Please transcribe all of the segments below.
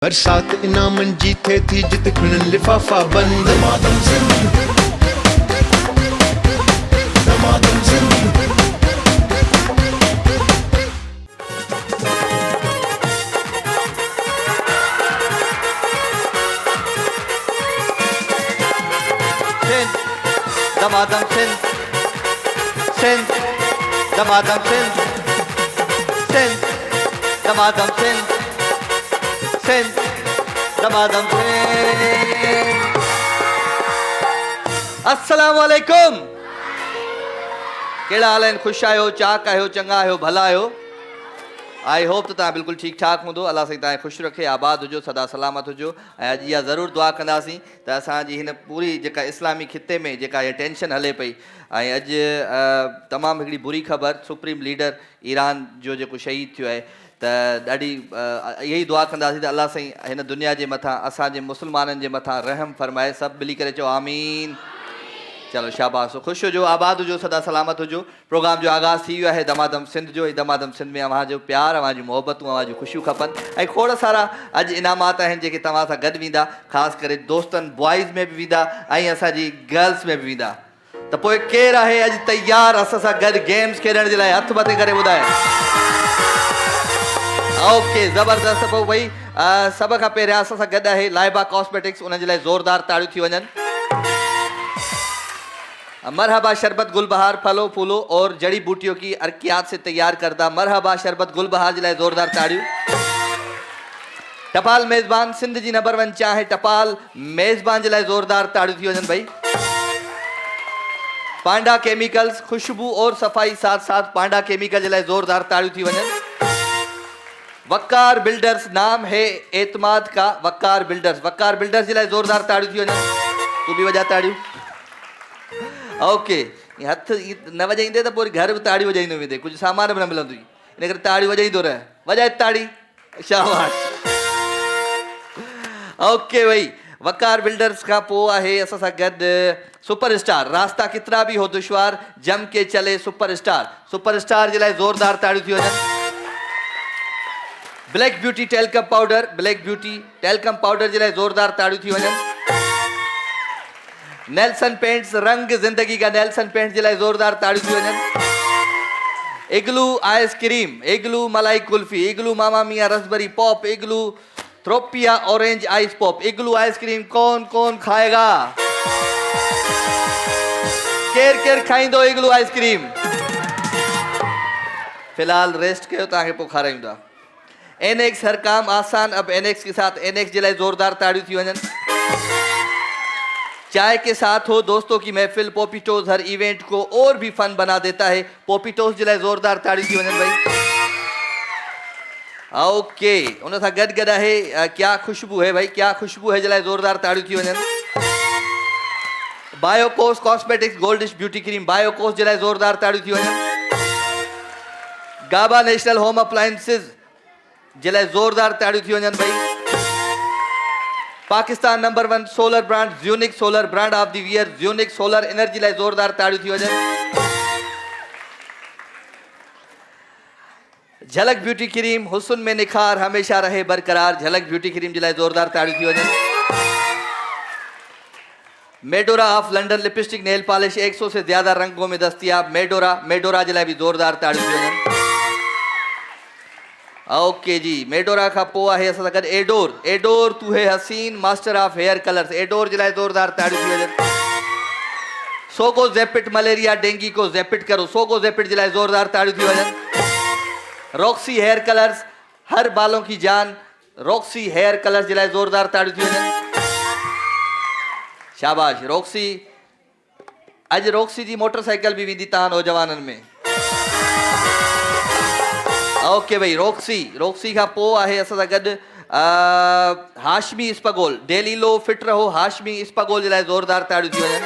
बरसात इनामन जीते थी जित खुनन लिफाफा बंद दमादम सिंध दमादम सिंध दमादम सिंध सिंध दमादम सिंध सिंध दमादम सिंध सिंध दमादम सिंध। अस्सलाम वालेकुम। कहिड़ा हाल आहिनि? ख़ुशि आहियो, चाक आहियो, चङा आहियो, भला आहियो? आई होप त तव्हां बिल्कुलु ठीकु ठाक हूंदो। अलाह साईं तव्हांखे ख़ुशि रखे, आबाद हुजो, सदा सलामत हुजो। ऐं अॼु इहा ज़रूरु दुआ कंदासीं त असांजी हिन पूरी जेका इस्लामी खिते में जेका इहा टेंशन हले पई, ऐं अॼु तमामु हिकिड़ी बुरी ख़बर, सुप्रीम लीडर ईरान जो जेको शहीद थियो आहे, त ॾाढी इहा ई दुआ कंदासीं त अलाह साईं हिन दुनिया जे मथां असांजे मुस्लमाननि जे मथां रहम फरमाए। सभु मिली करे चओ आमीन। चलो शाबाश, ख़ुशि हुजो, आबाद हुजो, सदा सलामत हुजो। प्रोग्राम जो आगाज़ थी वियो आहे दमादम सिंध जो। दमादम सिंध में अव्हां जो प्यार, अव्हां जूं मोहबतूं, अव्हां जूं ख़ुशियूं खपनि। ऐं खोड़ सारा अॼु इनामात आहिनि जेके तव्हां सां गॾु वेंदा, ख़ासि करे दोस्तनि बॉइज़ में बि वेंदा ऐं असांजी गर्ल्स में बि वेंदा। त पोइ केरु आहे अॼु तयारु असां सां गॾु गेम्स खेॾण जे लाइ? हथु मथे करे ॿुधाए। ओके, ज़बरदस्त। पोइ भई सभ खां पहिरियां असां सां गॾु आहे लाइबा कॉस्मेटिक्स, उन्हनि जे लाइ ज़ोरदार ताड़ियूं थी वञनि। मरहबा शरबत गुलबहार फलो फूलो और जड़ी बूटियों की अर्कियात से तैयार करदा मरहबा शरबत गुलबहार जे लाइ ज़ोरदार ताड़ियूं। टपाल मेज़बान सिंध जी नंबर 1 चाहे टपाल मेज़बान जे लाइ ज़ोरदार ताड़ियूं थी वञनि भई। पांडा केमिकल्स, खुशबू और सफाई साथ साथ पांडा केमिकल जे लाइ ज़ोरदार ताड़ियूं थी वञनि। वक्कार बिल्डर्स, नाम है एतमाद का वक्कार बिल्डर्स, वक्कार बिल्डर्स जे लाइ ज़ोरदार ताड़ियूं थी वञनि। तूं बि वॼा ताड़ियूं। ओके, हथ न वॼाईंदे त पोइ घर बि ताड़ी वॼाईंदो वेंदे, कुझु सामान बि न मिलंदो, इन करे ताड़ी वॼाईंदो रहे। वॼाए ताड़ी, शाबाश। ओके भई, वकार बिल्डर्स खां पोइ आहे असां सां गॾु सुपरस्टार। रास्ता कितना भी हो दुश्वार, जम के चले सुपरस्टार, सुपरस्टार जे लाइ ज़ोरदार ताड़ियूं थी वञनि। Black Beauty talcum powder, Black Beauty talcum powder जे लाइ ज़ोरदार ताड़ियूं थी वञनि। नेल्सन पेंट्स, रंग ज़िंदगी का नेल्सन पेंट्स जे लाइ ज़ोरदार ताड़ियूं थी वञनि। इग्लू आइसक्रीम, इग्लू मलाई कुल्फी, इग्लू मामा मियां रसबरी पॉप, इग्लू थ्रोपिया ऑरेंज आइस पॉप, इग्लू आइसक्रीम कौन कौन खाएगा? केर केर खाईंदो इग्लू आइसक्रीम? फिलहाल रेस्ट कयो, तव्हांखे पोइ खारायूं था। एनेक्स, हर काम आसान अब एनेक्स के साथ, एनेक्स जे लाइ ज़ोरदार ताड़ियूं थी वञनि। चाय के साथ हो दोस्तों की महफिल, पोपीटोज हर इवेंट को और भी फन बना देता है, पोपीटोज जे लाइ ज़ोरदार ताड़ियूं थी वञनि भाई। ओके, उन सां गॾु गॾु आहे क्या खुशबू है भाई, क्या खुशबू है जे लाइ ज़ोरदार ताड़ियूं थी वञनि। Biocos cosmetics goldish beauty cream, Biocos जे लाइ ज़ोरदार ताड़ियूं थी वञनि। गाबा नेशनल होम अप्लायंसिस जे लाइ ज़ोरदार ताड़ियूं थी वञनि भाई। Pakistan number 1 solar brand Zunic solar brand of the year, Zunic solar energy लाइ ज़ोरदार ताड़ियूं थी वञनि। झलक ब्यूटी क्रीम, हुस्न में निखार हमेशा रहे बरकरार, झलक ब्यूटी क्रीम जे लाइ ज़ोरदार ताड़ियूं थी वञनि। Medora of London lipstick nail polish 100 से ज्यादा रंगों में दस्तियाब, मेडोरा, मेडोरा जे लाइ बि ज़ोरदार ताड़ियूं थी वञनि। ओके जी, मेडोरा खां पोइ आहे असां सां गॾु एडोर, एडोर तू है हसीन master of hair colours, Adore जे लाइ ज़ोरदार ताड़ियूं थी वञनि। सोगो ज़ेपिट, मलेरिया डेंगी को ज़ेपिट करो, सोगो ज़ेपिट जे लाइ ज़ोरदार ताड़ियूं थी वञनि। रॉक्सी हेयर कलर्स, हर बालों की जान, रॉक्सी हेयर कलर्स जे लाइ ज़ोरदार ताड़ियूं थी वञनि। शाबाश रॉक्सी। अॼु रॉक्सी जी मोटरसाइकिल बि वेंदी तव्हां नौजवाननि में। ओके भाई, रॉक्सी, रॉक्सी खां पोइ आहे असां सां गॾु हाशमी इस्पगोल, डेली लो फिट रहो हाशमी इस्पगोल जे लाइ ज़ोरदार ताड़ियूं थी वञनि।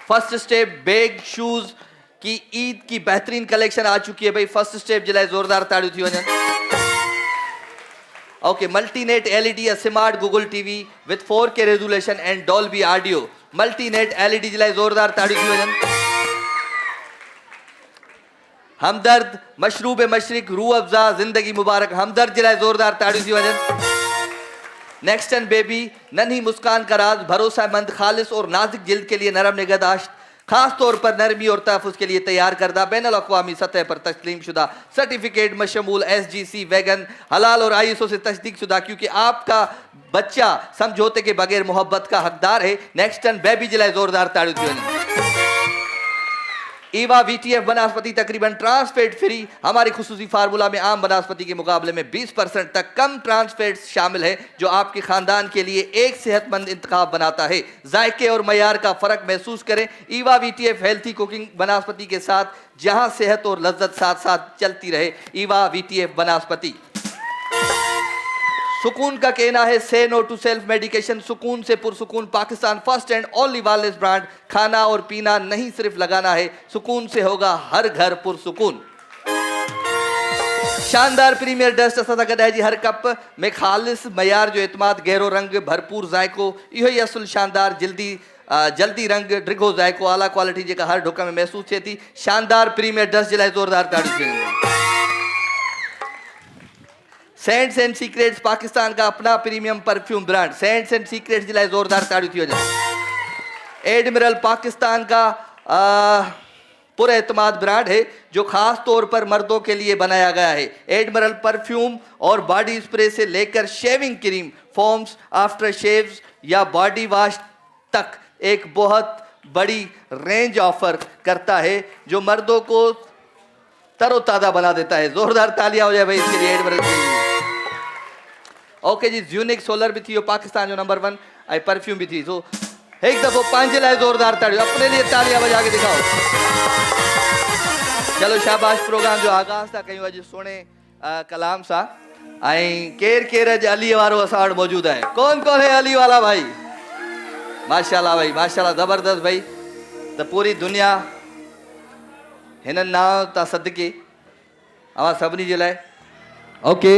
फर्स्ट स्टेप बैग शूज की ईद की बेहतरीन कलेक्शन आ चुकी है भाई, फर्स्ट स्टेप जे लाइ ज़ोरदार ताड़ियूं थी वञनि। Okay, Multynet LED smart Google TV with 4K resolution and Dolby audio, Multynet LED जे लाइ ज़ोरदार ताड़ियूं थी वञनि। हमदर्द मशरूब मशरिक रूह अफ़ज़ा ज़िंदगी मुबारक हमदर्द जिला ज़ोरदार ताड़ियूं थी वञनि। नेक्स्ट एंड बेबी नन्ही मुस्कान का राज भरोसामंद खालिस और नाजुक जिल्द के लिए नरम निगहदाश्त खास तौर पर नरमी और तहफ़्फ़ुज़ के लिए तैयार करदा बैनुल अक़वामी सतह पर तस्लीम शुदा सर्टिफिकेट मशमूल SGC वैगन हलाल और ISO से तस्दीक शुदा, क्योंकि आपका बच्चा समझौते के बगैर मोहब्बत का हकदार है। नेक्स्ट एंड बेबी जिला ज़ोरदार ताड़ियूं थी वञनि। ईवा VTF बनस्पति तकरीबन ट्रांसफैट फ्री। हमारी खुसूसी फार्मूला में आम बनस्पति के मुकाबले में 20% तक कम ट्रांसफैट्स शामिल है, जो आपके खानदान के लिए एक सेहतमंद इंतखाब बनाता है। जायके और मयार का फ़र्क महसूस करें ईवा VTF हेल्थी कुकिंग बनस्पति के साथ, जहां सेहत और लज्जत साथ साथ चलती रहे। ईवा VTF बनस्पति। सुकून का कहना है से नो टू सेल्फ मेडिकेशन। सुकून से पुरसुकून Pakistan first and only wellness brand. खाना और पीना नहीं सिर्फ लगाना है, सुकून से होगा हर घर पुरसुकून। शानदार प्रीमियर डस्ट असा गड है जी हर कप में खालिस मयार जो एतमाद गहरो रंग भरपूर जायको इहो ही असुल शानदार जल्दी रंग ड्रिगो जायको आला क्वालिटी जेका हर ढुक में महसूस थिए थी। शानदार प्रीमियर डस्ट जे लाइ ज़ोरदार ताड़ियूं। सेंट्स एंड सीक्रेट्स पाकिस्तान का अपना premium perfume brand Scents and Secrets जिला जोरदार ताड़ियूं थी वञनि। एडमिरल पाकिस्तान का पुरएतमाद ब्रांड है, जो खास तौर पर मर्दों के लिए बनाया गया है। एडमिरल परफ्यूम और बॉडी स्प्रे से लेकर shaving cream, foams, after shaves या बॉडी वॉश तक एक बहुत बड़ी रेंज ऑफर करता है, जो मर्दों को तरोताज़ा बना देता है। जोरदार तालियां हो जाए भाई इसके लिए एडमिरल के लिए। ओके जी, यूनिक सोलर भी थी पाकिस्तान जो नंबर 1 ऐं परफ्यूम भी थी। सो एक दफ़ो पंहिंजे लाइ ज़ोरदार ताड़ियूं, अपने लिए तालियां बजा के दिखाओ। चलो शाबाश, प्रोग्राम जो आगाज़ था कयूं अॼु सुहिणे कलाम सां। ऐं केरु अॼु अली वारो असां वटि मौजूदु आहे। कौन कौन है अली वाला भाई? माशाल्लाह भाई, माशाल्लाह, ज़बरदस्त भाई। त पूरी दुनिया हिन नाव तां सदके अवां सभिनी जे लाइ ओके।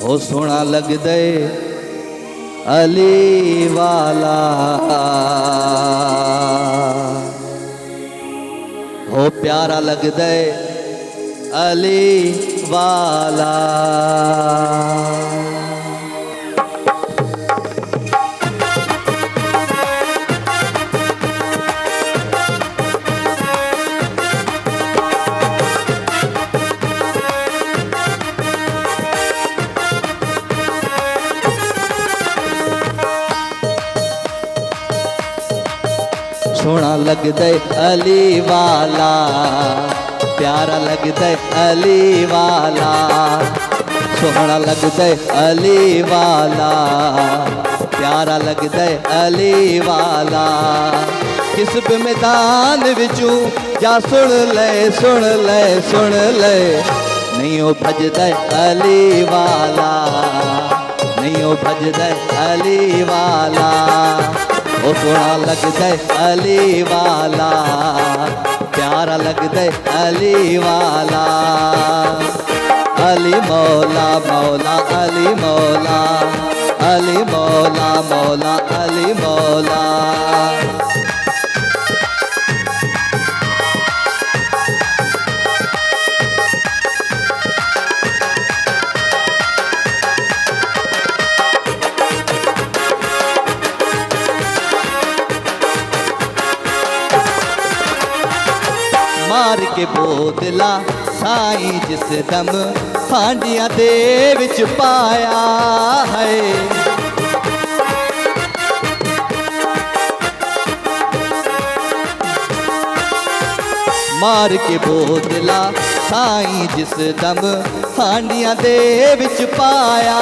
ओ सोना लगदे अली वाला, ओ प्यारा लगदे अली वाला। सोना लगदे अली वाला, प्यारा लगदे अली वाला। सोना लगदे अली वाला, प्यारा लगदे अली वाला। किस भी मैदान विचू जा सुन ले सुन ले सुन ले, नहीं ओ भजदे अली वाला, नहीं ओ भजदे अली वाला। ओ सोना लगदे अली वाला, प्यारा लगदे अली वाला। अली मौला मौला अली मौला, अली मौला मौला अली मौला। मार के बोदला साई जिस दम फांडिया दे विच पाया है। मार के बोदला साई जिस दम फांडिया दे विच पाया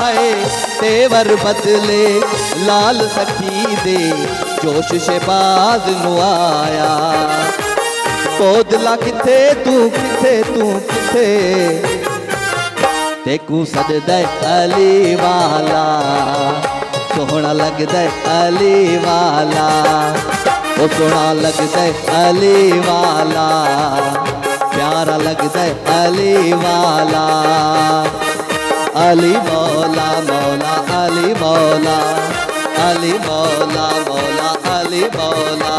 है। तेवर बदले लाल सखी दे जोश शहबाज नु आया। बोदला किथे तू किथे तू किथे, तेकू सददे अली वाला। सोहना लगदे अली वाला, ओ सोहना लगदे अली वाला, प्यारा लगदे अली वाला। अली मौला मौला अली मौला, अली मौला मौला अली मौला।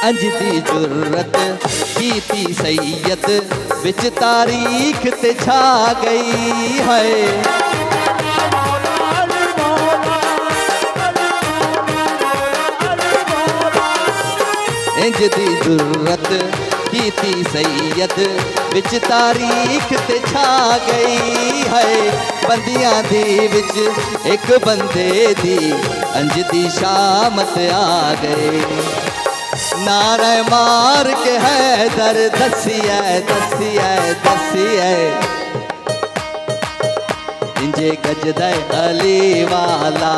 अंज दी जुर्रत कीती सैयद विच तारीख ते छा गई है। इंज दी जुर्रत कीती सैयद विच तारीख ते छा गई है। बंदियां दी विच एक बंदे दी अंज दी शामत आ गई। नारे मार के हैदर दसिए दसिए दसिए इंजे गजदा अली वाला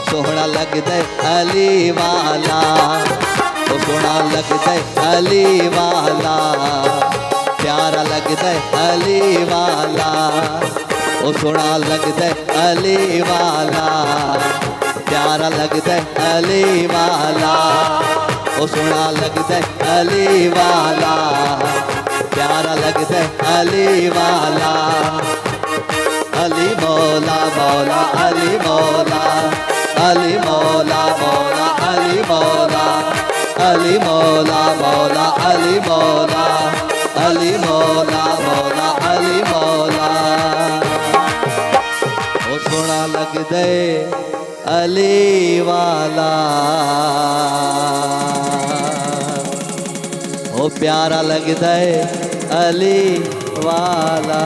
सोहना लगदा अली वाला ओ सोहना लगदा अली वाला प्यारा लगदा अली वाला ओ सोहना लगदा अली वाला प्यारा लगदा अली वाला ओ सोहना लगदा अली वाला प्यारा लगदा अली वाला। अली मौला मौला अली मौला अली मौला मौला अली मौला अली मौला मौला अली मौला अली मौला मौला अली मौला। ओ सोहना लगदा अली वाला ओ प्यारा लगदा अली वाला।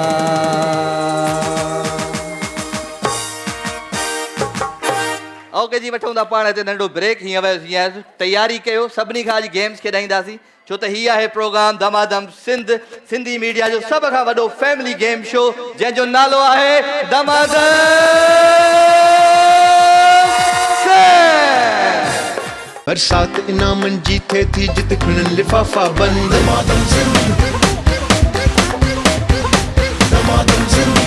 ओके जी वठूं था पाण हिते नंढो ब्रेक। हीअं तैयारी कयो सभिनी खां अॼु गेम्स खेॾाईंदासीं छो त हीअ आहे प्रोग्राम धमाधम सिंध सिंधी मीडिया जो सभ खां वॾो फैमिली गेम शो जंहिंजो नालो आहे धमाधम। बरसात इनामन जी थे थी जित खिणन लिफाफा बंद। दमादम सिंध दमादम सिंध।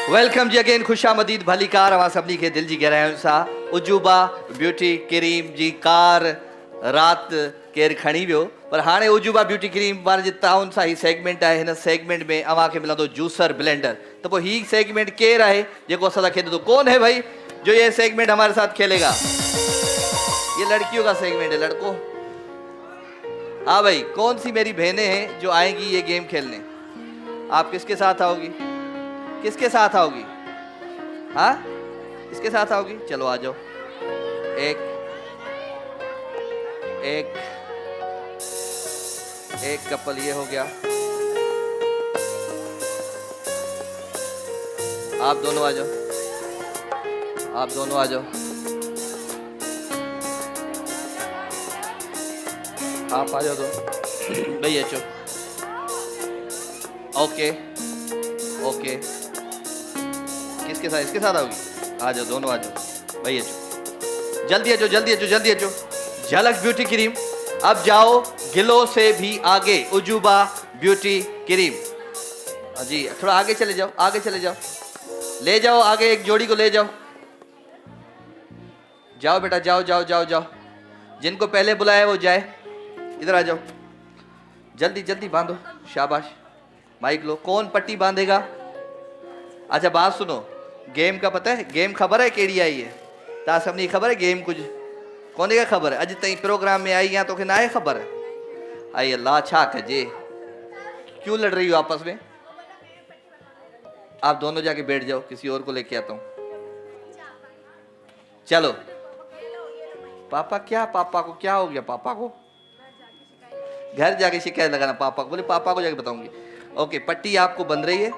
वेलकम जी अगेन खुशामदीद भली कार अवां सभिनी खे दिलि जी गहराइयुनि सां उजूबा ब्यूटी क्रीम जी कार राति केरु खणी वियो पर हाणे उजूबा ब्यूटी क्रीम वारे जे ताउन सां ही सेगमेंट आहे। हिन सेगमेंट में अवां खे मिलंदो जूसर ब्लेंडर। तो पोइ ही सेगमेंट केरु आहे जेको असां सां खेॾे थो? कौन है भाई जो ये सेगमेंट हमारे साथ खेलेगा? ये लड़कियों का सेगमेंट है। लड़कों हाँ भाई, कौन सी मेरी बहनें हैं जो आएंगी ये गेम खेलने? आप किसके साथ आओगी? किसके साथ आओगी? हाँ इसके साथ आओगी? चलो आ जाओ। एक एक एक कपल ये हो गया। आप दोनों आ जाओ। आप दोनों आ जाओ। आप आ जाओ दो भैया चो। ओके ओके किसके साथ? इसके साथ आओगी? आ जाओ दोनों आ जाओ भैया चो। जल्दी आ जाओ जल्दी आ जाओ जल्दी आ जाओ। झलक ब्यूटी क्रीम अब जाओ गिलो से भी आगे। उजूबा ब्यूटी क्रीम जी थोड़ा आगे चले जाओ आगे चले जाओ। ले जाओ आगे एक जोड़ी को ले जाओ। जाओ बेटा जाओ जाओ जाओ जाओ। जिनको पहले बुलाया वो जाए। इधर आ जाओ जल्दी जल्दी बांधो। शाबाश माइक लो। कौन पट्टी बांधेगा? अच्छा बात सुनो गेम का पता है? गेम खबर है केड़ी आई है? ता सबनी खबर है गेम कुछ कोने का खबर है? अज तई प्रोग्राम में आई या तो ना है खबर है? आई अल्लाह छा कजे? क्यों लड़ रही हो आपस में? आप दोनों जाके बैठ जाओ किसी और को लेके आता हूं। चलो पापा क्या? पापा को क्या हो गया? पापा को घर जाके शिकायत लगाना पापा को। बोले पापा को जाके बताऊंगी। ओके पट्टी आपको बंध रही है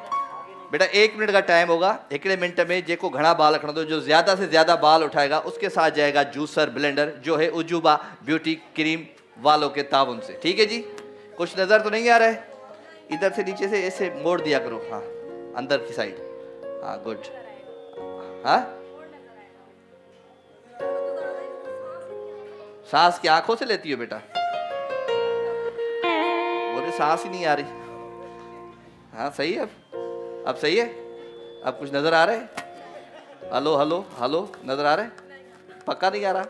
बेटा। 1 मिनट का टाइम होगा। 1 मिनट में जेको घना बाल रखना दो जो ज्यादा से ज्यादा बाल उठाएगा उसके साथ जाएगा जूसर ब्लेंडर जो है उजूबा ब्यूटी क्रीम वालों के ताउन से। ठीक है जी? कुछ नजर तो नहीं आ रहा है? इधर से नीचे से ऐसे मोड़ दिया करो। हाँ अंदर की साइड। हाँ गुड। हाँ सांस की आंखों से लेती हो बेटा? बोले सांस ही नहीं आ रही। हाँ सही है, अब सही है, अब कुछ नजर आ रहा है? हेलो हेलो हेलो, नजर आ रहा है? पक्का नहीं आ रहा?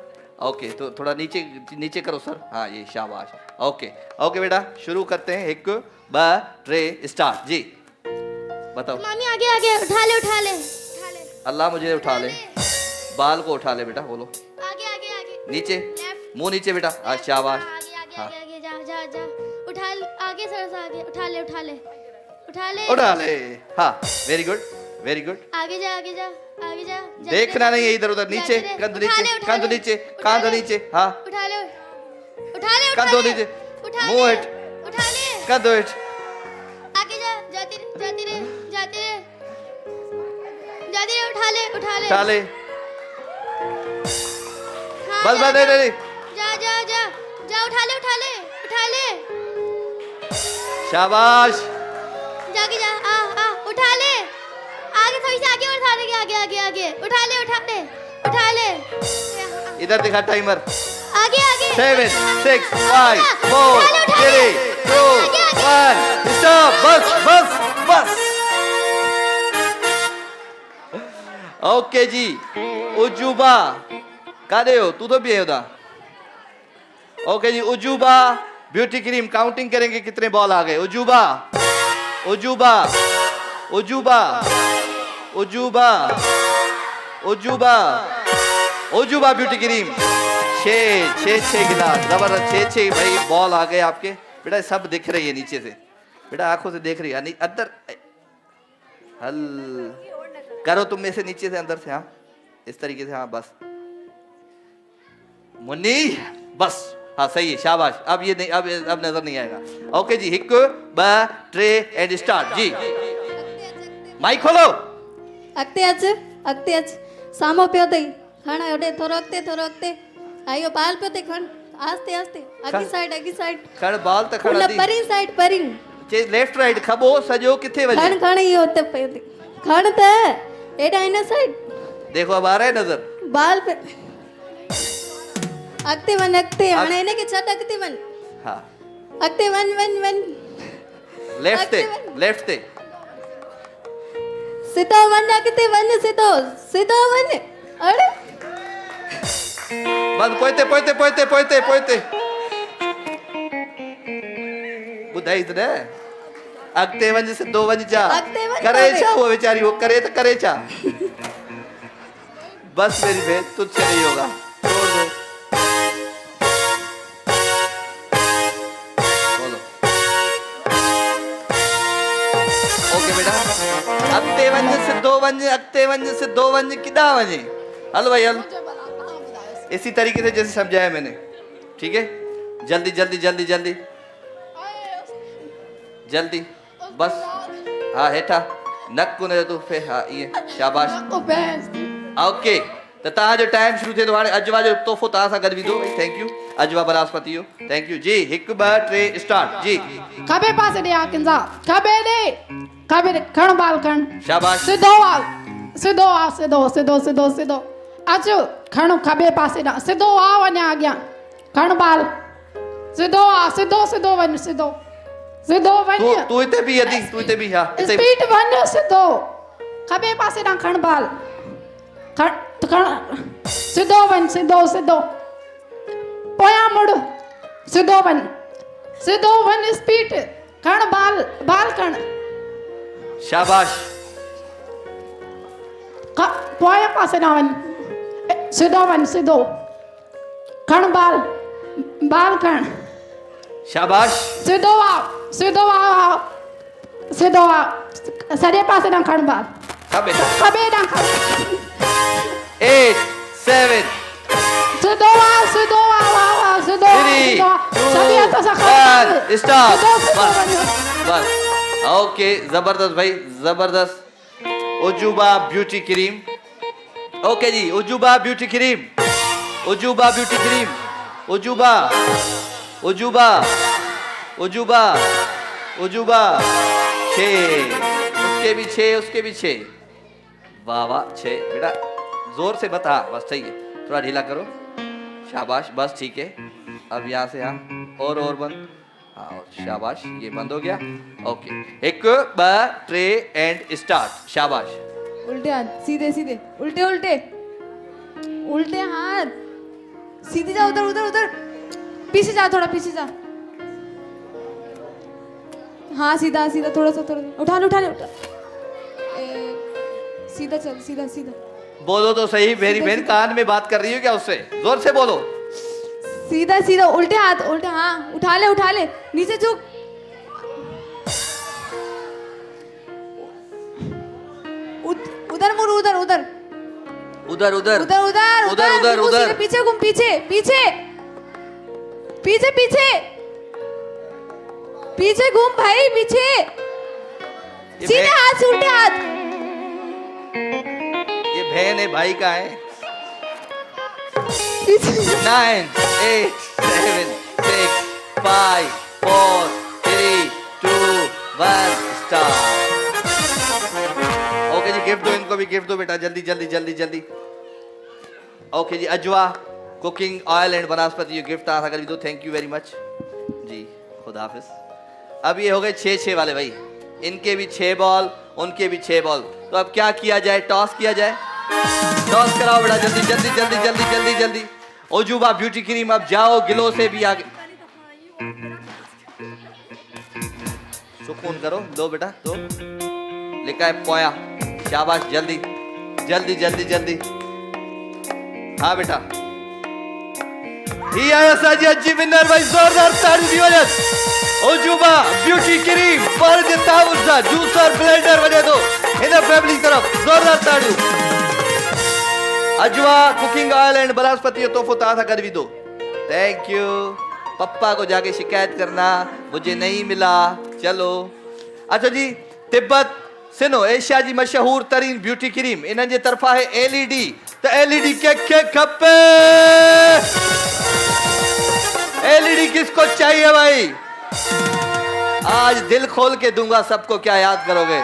ओके, तो थोड़ा नीचे नीचे करो सर। हाँ ये शाबाश। ओके ओके बेटा, शुरू करते हैं। 1 2 3 स्टार्ट। जी बताओ। मामी आगे आगे, उठा ले उठा ले। अल्लाह मुझे उठा ले, बाल को उठा ले बेटा। बोलो आगे आगे आगे। नीचे, लेफ्ट। मुंह नीचे बेटा। शाबाश। आगे आगे हाँ। आगे आगे, जा जा जा। उठा ले आगे, सर से आगे, उठा ले उठा ले उठा ले। उठा ले। हाँ वेरी गुड वेरी गुड। आगे जा आगे जा आगे जा। देखना नहीं है इधर उधर। नीचे, कंध नीचे, कंध नीचे, कांध नीचे। हाँ उठा ले उठा ले। कंधों नीचे, मुंह हट, उठा ले। कंध हट। आगे जा, जाती रहे जाती रहे जाती रहे जाती रहे। उठा ले उठा ले। उठा ले। हाँ, बस जा, बस, नहीं जा। नहीं। जा जा जा जा, उठा ले उठा ले उठा ले। शाबाश। जाके जा, आ उठा ले। आगे थोड़ी सी आगे और उठा ले, आगे आगे आगे। उठा ले उठा ले उठा ले। इधर दिखा टाइमर। आगे आगे। 7 6 5 4 3 2 1 स्टॉप। बस बस बस। ओके जी। उजूबा कादे हो? तू तो भी है उधर। ओके जी, उजूबा ब्यूटी क्रीम। काउंटिंग करेंगे कितने बॉल आ गए। उजूबा उजूबा उजूबा उजूबा उजूबा उजूबा ब्यूटी क्रीम। 6 गिलास, जबरदस्त। 6 भाई बॉल आ गए आपके बेटा। सब दिख रही है नीचे से बेटा, आंखों से देख रही है। अंदर हल करो तुम में से, नीचे से अंदर से। हाँ इस तरीके से। हाँ बस मुन्नी, बस। हाँ सही है, शाबाश। अब ये नहीं, अब नजर नहीं आएगा। ओके जी, 1 2 3 एंड स्टार्ट। जी माइक खोलो। अगते अच सामो पियो तई खण ओडे थोरो अगते आयो पाल पियो तई खण आस्ते आस्ते अगी साइड खड़ बाल तक खड़ा उन दी। परी साइड परी चे लेफ्ट राइट खबो सजो किथे वजे। खण इयो ते पियो तई खण त एडा इन साइड। देखो अब आ रहा है नजर। बाल पे अगते हाणे इने के छड अगते वन। हाँ अगते वन लेफ्ट ते अगते वन। लेफ्ट ते। सीधो वन अगते वन सीधो वन। अरे बस पोइते बुधाई तो ने। अगते वंज से 2 वंज जा। अगते वंज करे करे। छा वो बेचारी, वो करे तो करे छा। बस मेरी बहन, तुझसे नहीं होगा, छोड़ दो। बोलो ओके बेटा। अगते वंज से 2 वंज, अगते वंज से 2 वंज किदा वंजे। हलो भाई हलो, इसी तरीके से जैसे समझाया मैंने। ठीक है, जल्दी जल्दी जल्दी जल्दी जल्दी। बस हाँ हेठा नक को ने तू फे। हाँ ये शाबाश। ओके तो तव्हां जो टाइम शुरू थे तो हाणे अजवा जो तोहफ़ो तव्हां सां गॾु विधो। थैंक यू अजवा बनास्पति हो, थैंक यू जी। 1 2 3 स्टार्ट। जी खबे पासे ॾे आकिंजा, खबे ॾे खण बाल खण। शाबाश। सिधो अच खण खबे पासे ॾांहुं सिधो आ वञा अॻियां। खण बाल सिधो वञ सिधो वञ। तू इते भी यदि तू इते भी। हाँ इते भी। स्पीड वञ सिधो खबे पासे ॾांहुं खण बाल खण सिधो वञ पोयां मुड़ सिधो वञ स्पीड खण बाल खण। शाबाश। पोयां पासे ॾांहुं वञ सिधो खण बाल खण। शाबाश। सिधो आ सॼे पासे ॾांहुं खण बाल खबे खबे ॾांहुं खण। 8 7 सिधो आ सॼे हथ सां खण बाल। स्टॉप। सिधो बस वञ। बस ओके, जबरदस्त भाई जबरदस्त। उजूबा ब्यूटी क्रीम। ओके जी, उजूबा ब्यूटी क्रीम। उजूबा 6 उसके भी 6। वाह वाह 6 बेटा, जोर से बता। बस सही है, थोड़ा ढीला करो। शाबाश, बस ठीक है। अब यहाँ से यहाँ और बंद। हाँ और शाबाश, ये बंद हो गया। Okay, 1 2 3 and start. शाबाश। उल्टे हाथ सीधे सीधे, उल्टे उल्टे उल्टे हाथ, सीधे जा, उधर उधर उधर, पीछे जा, थोड़ा पीछे जा। हाँ सीधा सीधा, थोड़ा सा उठा ले उठा ले उठा। सीधा चल, सीधा सीधा। बोलो तो सही, मेरी बहन कान में बात कर रही हो क्या उससे? जोर से बोलो। सीधा सीधा, उल्टे हाथ, उल्टे, हाँ उठा ले, नीचे झुक। उधर मुड़, उधर उधर उधर उधर उधर उधर उधर उधर उधर। पीछे घूम, पीछे पीछे पीछे पीछे पीछे घूम भाई, पीछे। सीधे हाथ से उल्टे हाथ। ये बहन है, भाई का है। पीछे 9 8 7 6 5 4 3 2 1 स्टार्ट। ओके जी, गिफ्ट दो इनको भी, गिफ्ट दो बेटा, जल्दी जल्दी जल्दी जल्दी। ओके जी, Ajwa cooking oil and vanaspati, ये गिफ्ट आ कर भी दो। थैंक यू वेरी मच जी, खुदा हाफिज। अब ये हो गए 6-6 वाले भाई, इनके भी 6 बॉल, उनके भी 6 बॉल। तो अब क्या किया जाए? टॉस किया जाए। टॉस कराओ बेटा, जल्दी जल्दी जल्दी जल्दी जल्दी जल्दी। ओजूबा ब्यूटी क्रीम, अब जाओ गिलो से भी आगे। सुकून करो, दो बेटा दो। लिखा है पोया। शाबाश, जल्दी जल्दी जल्दी जल्दी। हाँ बेटा, ही आया साजी अज्जी विनर भाई, जोरदार ताली दी वजह। ओजूबा ब्यूटी क्रीम पर जिता जूसर ब्लेंडर वजह दो इन फैमिली तरफ, जोरदार ताली। अजवा कुकिंग ऑयल एंड वनस्पति तोहफो था कर भी दो। Thank you. पप्पा को जाके शिकायत करना मुझे नहीं मिला। चलो अच्छा जी, तिब्बत सिनो एशिया जी मशहूर तरीन ब्यूटी क्रीम, इन जे तरफा है एलईडी। तो एलईडी के खपे, एलईडी किसको चाहिए भाई? आज दिल खोल के दूंगा सबको, क्या याद करोगे?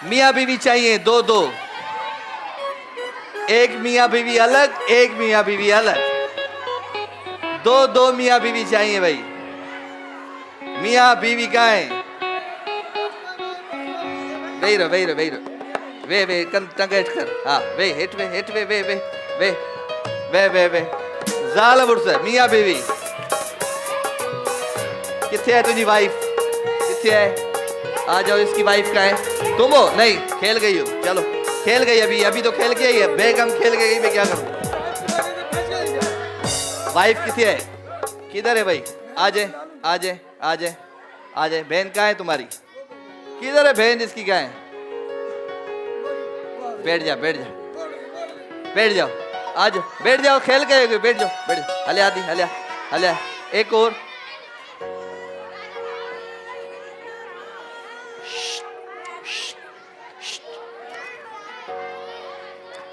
मियां बीवी चाहिए, 2-2, एक मियां बीवी अलग, एक मियां बीवी अलग, 2-2 मियां बीवी चाहिए भाई। मियां बीवी कहाँ है? वे टंग हेठ कर। हाँ वे हेठ वे हेठ वे वे वे वे वे वे वे जाल बुर्स मियां बीवी किथे है? तुझी वाइफ किथे है? आ जाओ, इसकी वाइफ का है? तुम हो? नहीं, खेल गई हो। चलो खेल गई, अभी तो खेल के आई है। बेगम खेल गई, मैं क्या करूं? वाइफ किथे है? किधर है भाई? आ जाए आ जाए आ जाए आ जाए। बहन कहाँ है तुम्हारी? किधर है बहन? इसकी क्या है? बैठ जा बैठ जा बैठ जाओ, आ जाओ बैठ जाओ, खेल के बैठ जाओ बैठ जाओ। हले आदि हले हले, एक और।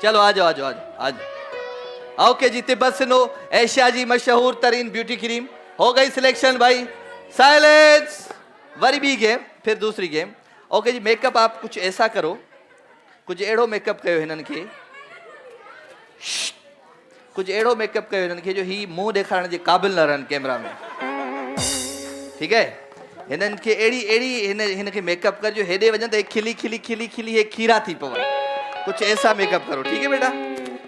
चलो आ जाओ आ जाओ आ जाओ। ओके जी, तिब्बत सिनो एशिया जी मशहूर तरीन ब्यूटी क्रीम हो गई सिलेक्शन भाई। साइलेंस। वरी बी गेम, फिर दूसरी गेम। ओके जी, मेकअप आप कुछ ऐसा करो, कुछ अड़ो मेकअप कयो हिनन के, कुछ अड़ो मेकअप कयो हिनन के जो ही मुंह दिखाने के काबिल न रहन कैमरा में। ठीक है, हिनन के एड़ी एड़ी हिन के मेकअप कर जो हेडे वजन तो एक खिली खिली खिली खिली एक खीरा थी पवन। कुछ ऐसा मेकअप करो, ठीक है बेटा?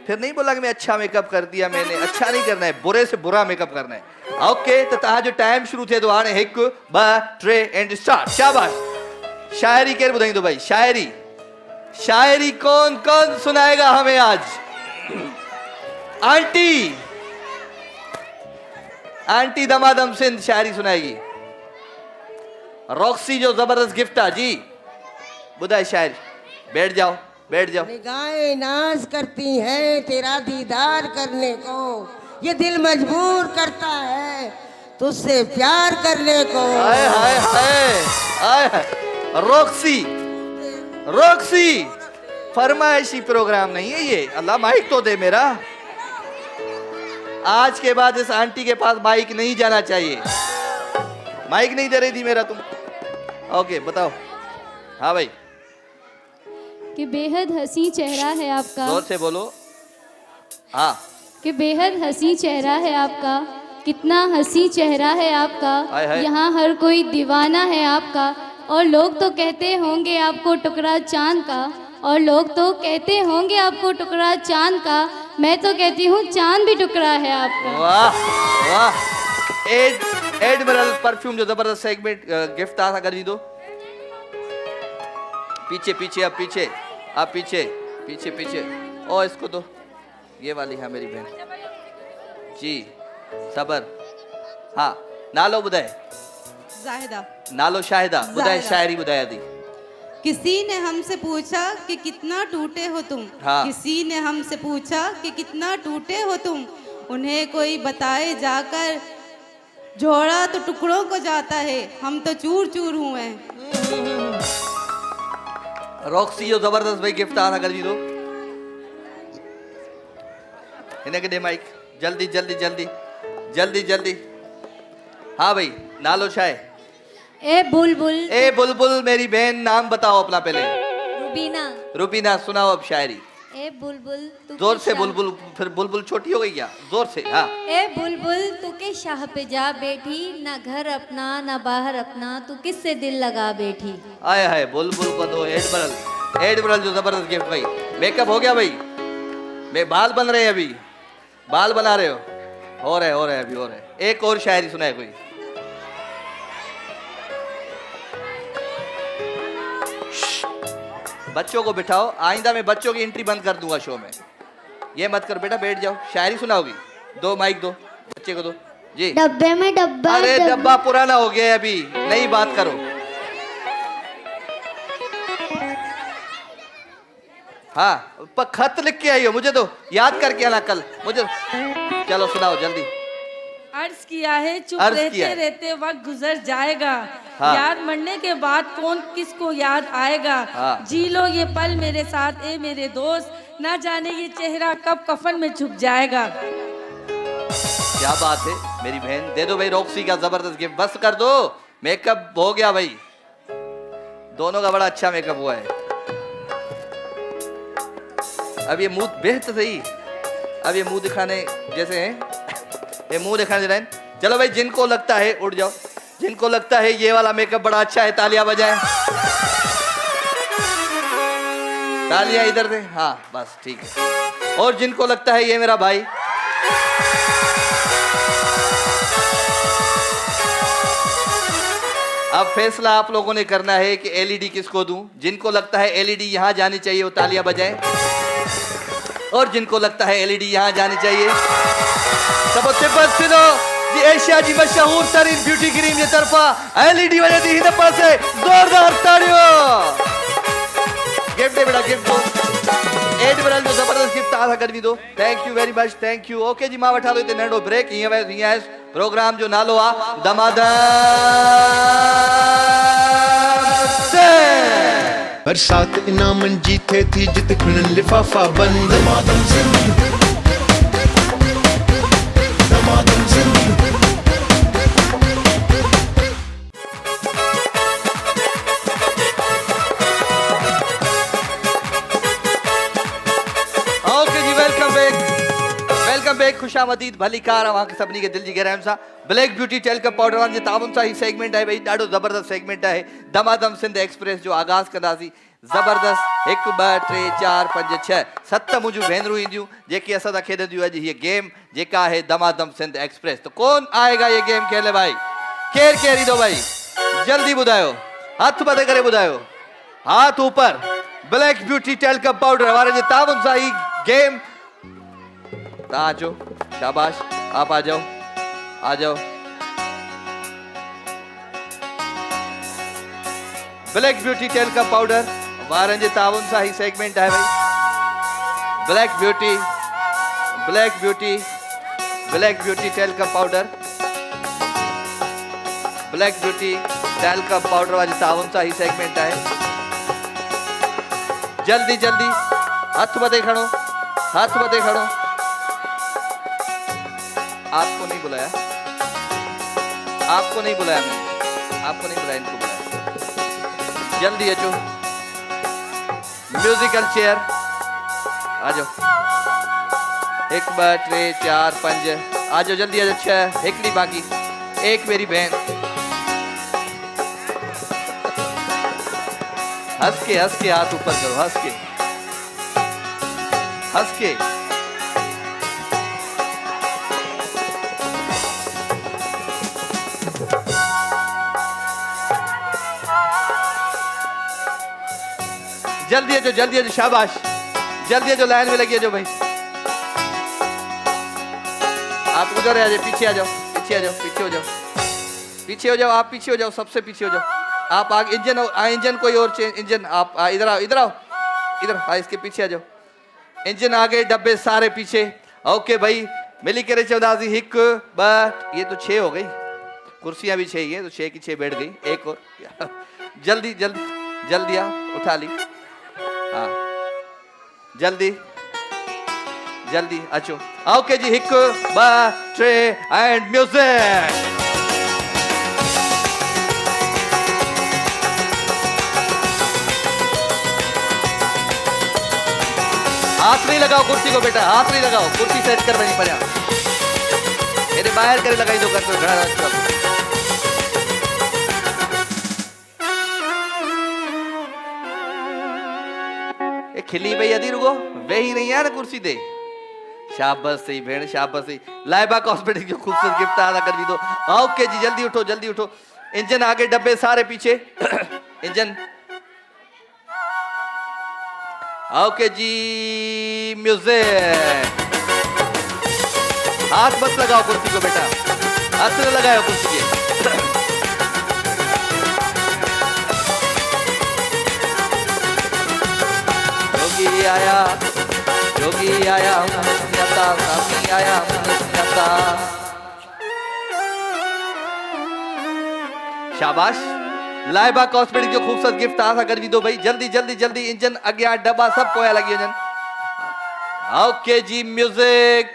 फिर नहीं बोला कि मैं अच्छा मेकअप कर दिया मैंने, अच्छा नहीं करना है, बुरे से बुरा मेकअप करना है। ओके, तो तहां जो टाइम शुरू थे तो हाणे 1 2 3 एंड स्टार्ट। शाबाश। शायरी केर ॿुधाईंदो भाई? शायरी शायरी कौन कौन सुनाएगा हमें आज? आंटी, आंटी दमादम सिंध शायरी सुनाएगी। रॉक्सी जो जबरदस्त गिफ्ट है जी, बुधाए शायरी। बैठ जाओ बैठ जाओ। निगाहें नाज करती हैं तेरा दीदार करने को, ये दिल मजबूर करता है तुझसे प्यार करने को। हाय हाय हाय हाय। रॉक्सी, रॉक्सी फरमाइशी प्रोग्राम नहीं है ये। अल्लाह माइक तो दे मेरा। आज के बाद इस आंटी के पास माइक नहीं जाना चाहिए। माइक नहीं दे रही थी मेरा तुम। ओके बताओ। हाँ भाई। कि बेहद हसी चेहरा है आपका, जोर से बोलो। हाँ। कि बेहद हंसी चेहरा है आपका, कितना हंसी चेहरा है आपका, हाय हाय। यहाँ हर कोई दीवाना है आपका। और लोग तो कहते होंगे आपको टुकड़ा चांद का, और लोग तो कहते होंगे आपको टुकड़ा चांद का, मैं तो कहती हूँ चांद भी टुकड़ा है आपका। वाह वाह। एडमिरल परफ्यूम जो जबरदस्त सेगमेंट गिफ्ट था कर दी दो। पीछे पीछे अब पीछे, अब पीछे पीछे पीछे। ओ इसको दो, ये वाली है मेरी बहन जी। सबर। हाँ नालो बुधाए। जाहिदा। नालो शाहिदा बुधाए, जाहिदा। शायरी बुधाया दी। किसी ने हमसे पूछा कि कितना टूटे हो तुम। हाँ। किसी ने हमसे पूछा कि कितना टूटे हो तुम, उन्हें कोई बताए जाकर, झोड़ा तो टुकड़ों को जाता है, हम तो चूर चूर हुए हैं। रॉक्सी जो जबरदस्त भाई गिफ्ट आ कर दी दो। इन्हें के दे माइक, जल्दी जल्दी जल्दी जल्दी जल्दी। हाँ भाई नालो शाय। ए बुलबुल। ए बुलबुल मेरी बहन, नाम बताओ अपना पहले। रुबीना। रुबीना सुनाओ अब शायरी। ए बुलबुल तू जोर के से शाह- बुलबुल, फिर बुलबुल छोटी हो गई क्या? जोर से। हाँ ए बुलबुल तू के शाह पे जा बैठी, ना घर अपना ना बाहर अपना, तू किससे दिल लगा बैठी। आया है बुलबुल को दो। एडमिरल, एडमिरल जो जबरदस्त गिफ्ट भाई। मेकअप हो गया भाई? मैं बाल बन रहे हैं अभी, बाल बना रहे हो रहे अभी हो रहे। एक और शायरी सुनाए कोई। बच्चों को बिठाओ, आइंदा मैं बच्चों की एंट्री बंद कर दूंगा शो में। ये मत कर बेटा, बैठ जाओ। शायरी सुनाओगी? दो माइक दो, बच्चे को दो जी। डब्बे में डब्बा। अरे डब्बा पुराना हो गया है अभी, नई बात करो। हाँ पर खत लिख के आई हो, मुझे तो याद करके आना कल मुझे। चलो सुनाओ जल्दी। अर्ज किया है चुप अर्ज रहते किया है। रहते वक्त गुजर जाएगा। हाँ। याद मरने के बाद कौन किसको याद आएगा। हाँ। जी लो ये पल मेरे साथ ए मेरे दोस्त, ना जाने ये चेहरा कब कफन में छुप जाएगा। क्या बात है मेरी बहन। दे दो भाई रॉक्सी का जबरदस्त गिफ्ट। बस कर दो, मेकअप हो गया भाई, दोनों का बड़ा अच्छा मेकअप हुआ है। अब ये मुंह बेहद सही, अब ये मुंह दिखाने जैसे हैं, ये मुंह दिखाने जरा। चलो भाई जिनको लगता है उठ जाओ, जिनको लगता है ये वाला मेकअप बड़ा अच्छा है तालियां बजाएं। तालियां इधर से। हाँ बस ठीक है। और जिनको लगता है ये मेरा भाई, अब फैसला आप लोगों ने करना है कि एलईडी किसको दूं। जिनको लगता है एलईडी यहां जानी चाहिए वो तालियां बजाएं, और जिनको लगता है एलईडी यहां जानी चाहिए सबसे बस सुनो जी। एशिया जी मशहूर तरीन ब्यूटी क्रीम की तरफा एलईडी वजह दी हिन पासे जोरदार तालियों। गिफ्ट दे बेटा, गिफ्ट दो। एडमिरल जो जबरदस्त गिफ्ट आ कर दी दो। Thank you very much, thank you. Okay जी मां वठा दो इते नंढो ब्रेक। हीअं आहे प्रोग्राम जो नालो आ दमादम सिंध। बरसात इनामन जी थे थी जित खिणन लिफाफा बंद। दमादम सिंध, दमादम सिंध। ओके जी वेलकम बैक, वेलकम बैक। खुशामदीद भली कार वहाँ के सभिनी के दिल जी गहराइयुनि सां। ब्लैक ब्यूटी टेलकम पाउडर वारनि जे ताबुन सां ही सेगमेंट आहे भाई, ॾाढो ज़बरदस्त सेगमेंट आहे। दमादम सिंध एक्सप्रेस जो आगाज़ कंदासीं। ज़बरदस्त 1 2 3 4 5 6 7 मुंहिंजूं भेनरूं ईंदियूं जेकी असां सां खेॾंदियूं अॼु हीअ गेम जेका आहे दमादम सिंध एक्सप्रेस। तो कौन आएगा ये गेम खेले भाई? केर केर ईंदो भाई? जल्दी ॿुधायो, हथ मथे करे ॿुधायो, हाथ ऊपर। ब्लैक ब्यूटी टेलकम पाउडर वारे जे ताबुन सां ही गेम। आ जाओ, शाबाश, आप आ जाओ, आ जाओ। ब्लैक ब्यूटी टेलकम पाउडर वारनि जे ताबुन सां ही सेगमेंट है भाई। Black beauty, black beauty, black Beauty talcum powder, Black Beauty talcum powder वाले ताबुन सां ही सेगमेंट है। जल्दी जल्दी हाथ मथे खड़ो, हाथ मथे खड़ो। आपको नहीं बुलाया, आपको नहीं बुलाया मैंने, आपको नहीं बुलाया, इनको बुलाया। जल्दी अचो, म्यूजिकल चेयर आ जाओ। एक ॿ टे चार पंज आ जाओ जल्दी आ जाओ छह हिकड़ी बाकी एक मेरी बहन हंस के हाथ ऊपर करो हंस के जल्दी आ जाओ शाबाश जल्दी आ जाओ लाइन में लगी आ जाओ भाई आप उधर आ जाओ पीछे हो जाओ आप पीछे हो जाओ सबसे पीछे हो जाओ आप आगे इंजन कोई और चेंज इंजन आप इधर आओ इधर इसके पीछे आ जाओ इंजन आगे डब्बे सारे पीछे ओके भाई मिली करे चौदासी हिक बट ये तो 6 हो गई कुर्सियां भी 6 ही है तो 6 की 6 बैठ गई एक और जल्दी आ उठा ली हाँ जल्दी अचो ओके जी हिक ब ट्रे एंड म्यूजिक हाथ नहीं लगाओ कुर्सी को बेटा हाथ नहीं लगाओ कुर्सी सेट कर वहीं पर मेरे बाहर करे लगाई दो कर घड़ा ये खिली भई अधी रुको वे ही नहीं यार कुर्सी दे शाबाश सही भेड़ शाबाश सही लाइबा कॉस्मेटिक जो खूबसूरत गिफ्ट आदा कर भी दो ओके जी जल्दी उठो इंजन आगे डब्बे सारे पीछे इंजन ओके जी म्यूजिक हाथ मत लगाओ कुर्सी को बेटा हाथ न लगाओ कुर्सी के जोगी आया स्वामी आया शाबाश लाइबा कॉस्मेटिक जो खूबसूरत गिफ्ट आ कर भी दो भाई जल्दी इंजन अग्या डब्बा सब कोया लगी इंजन ओके जी म्यूजिक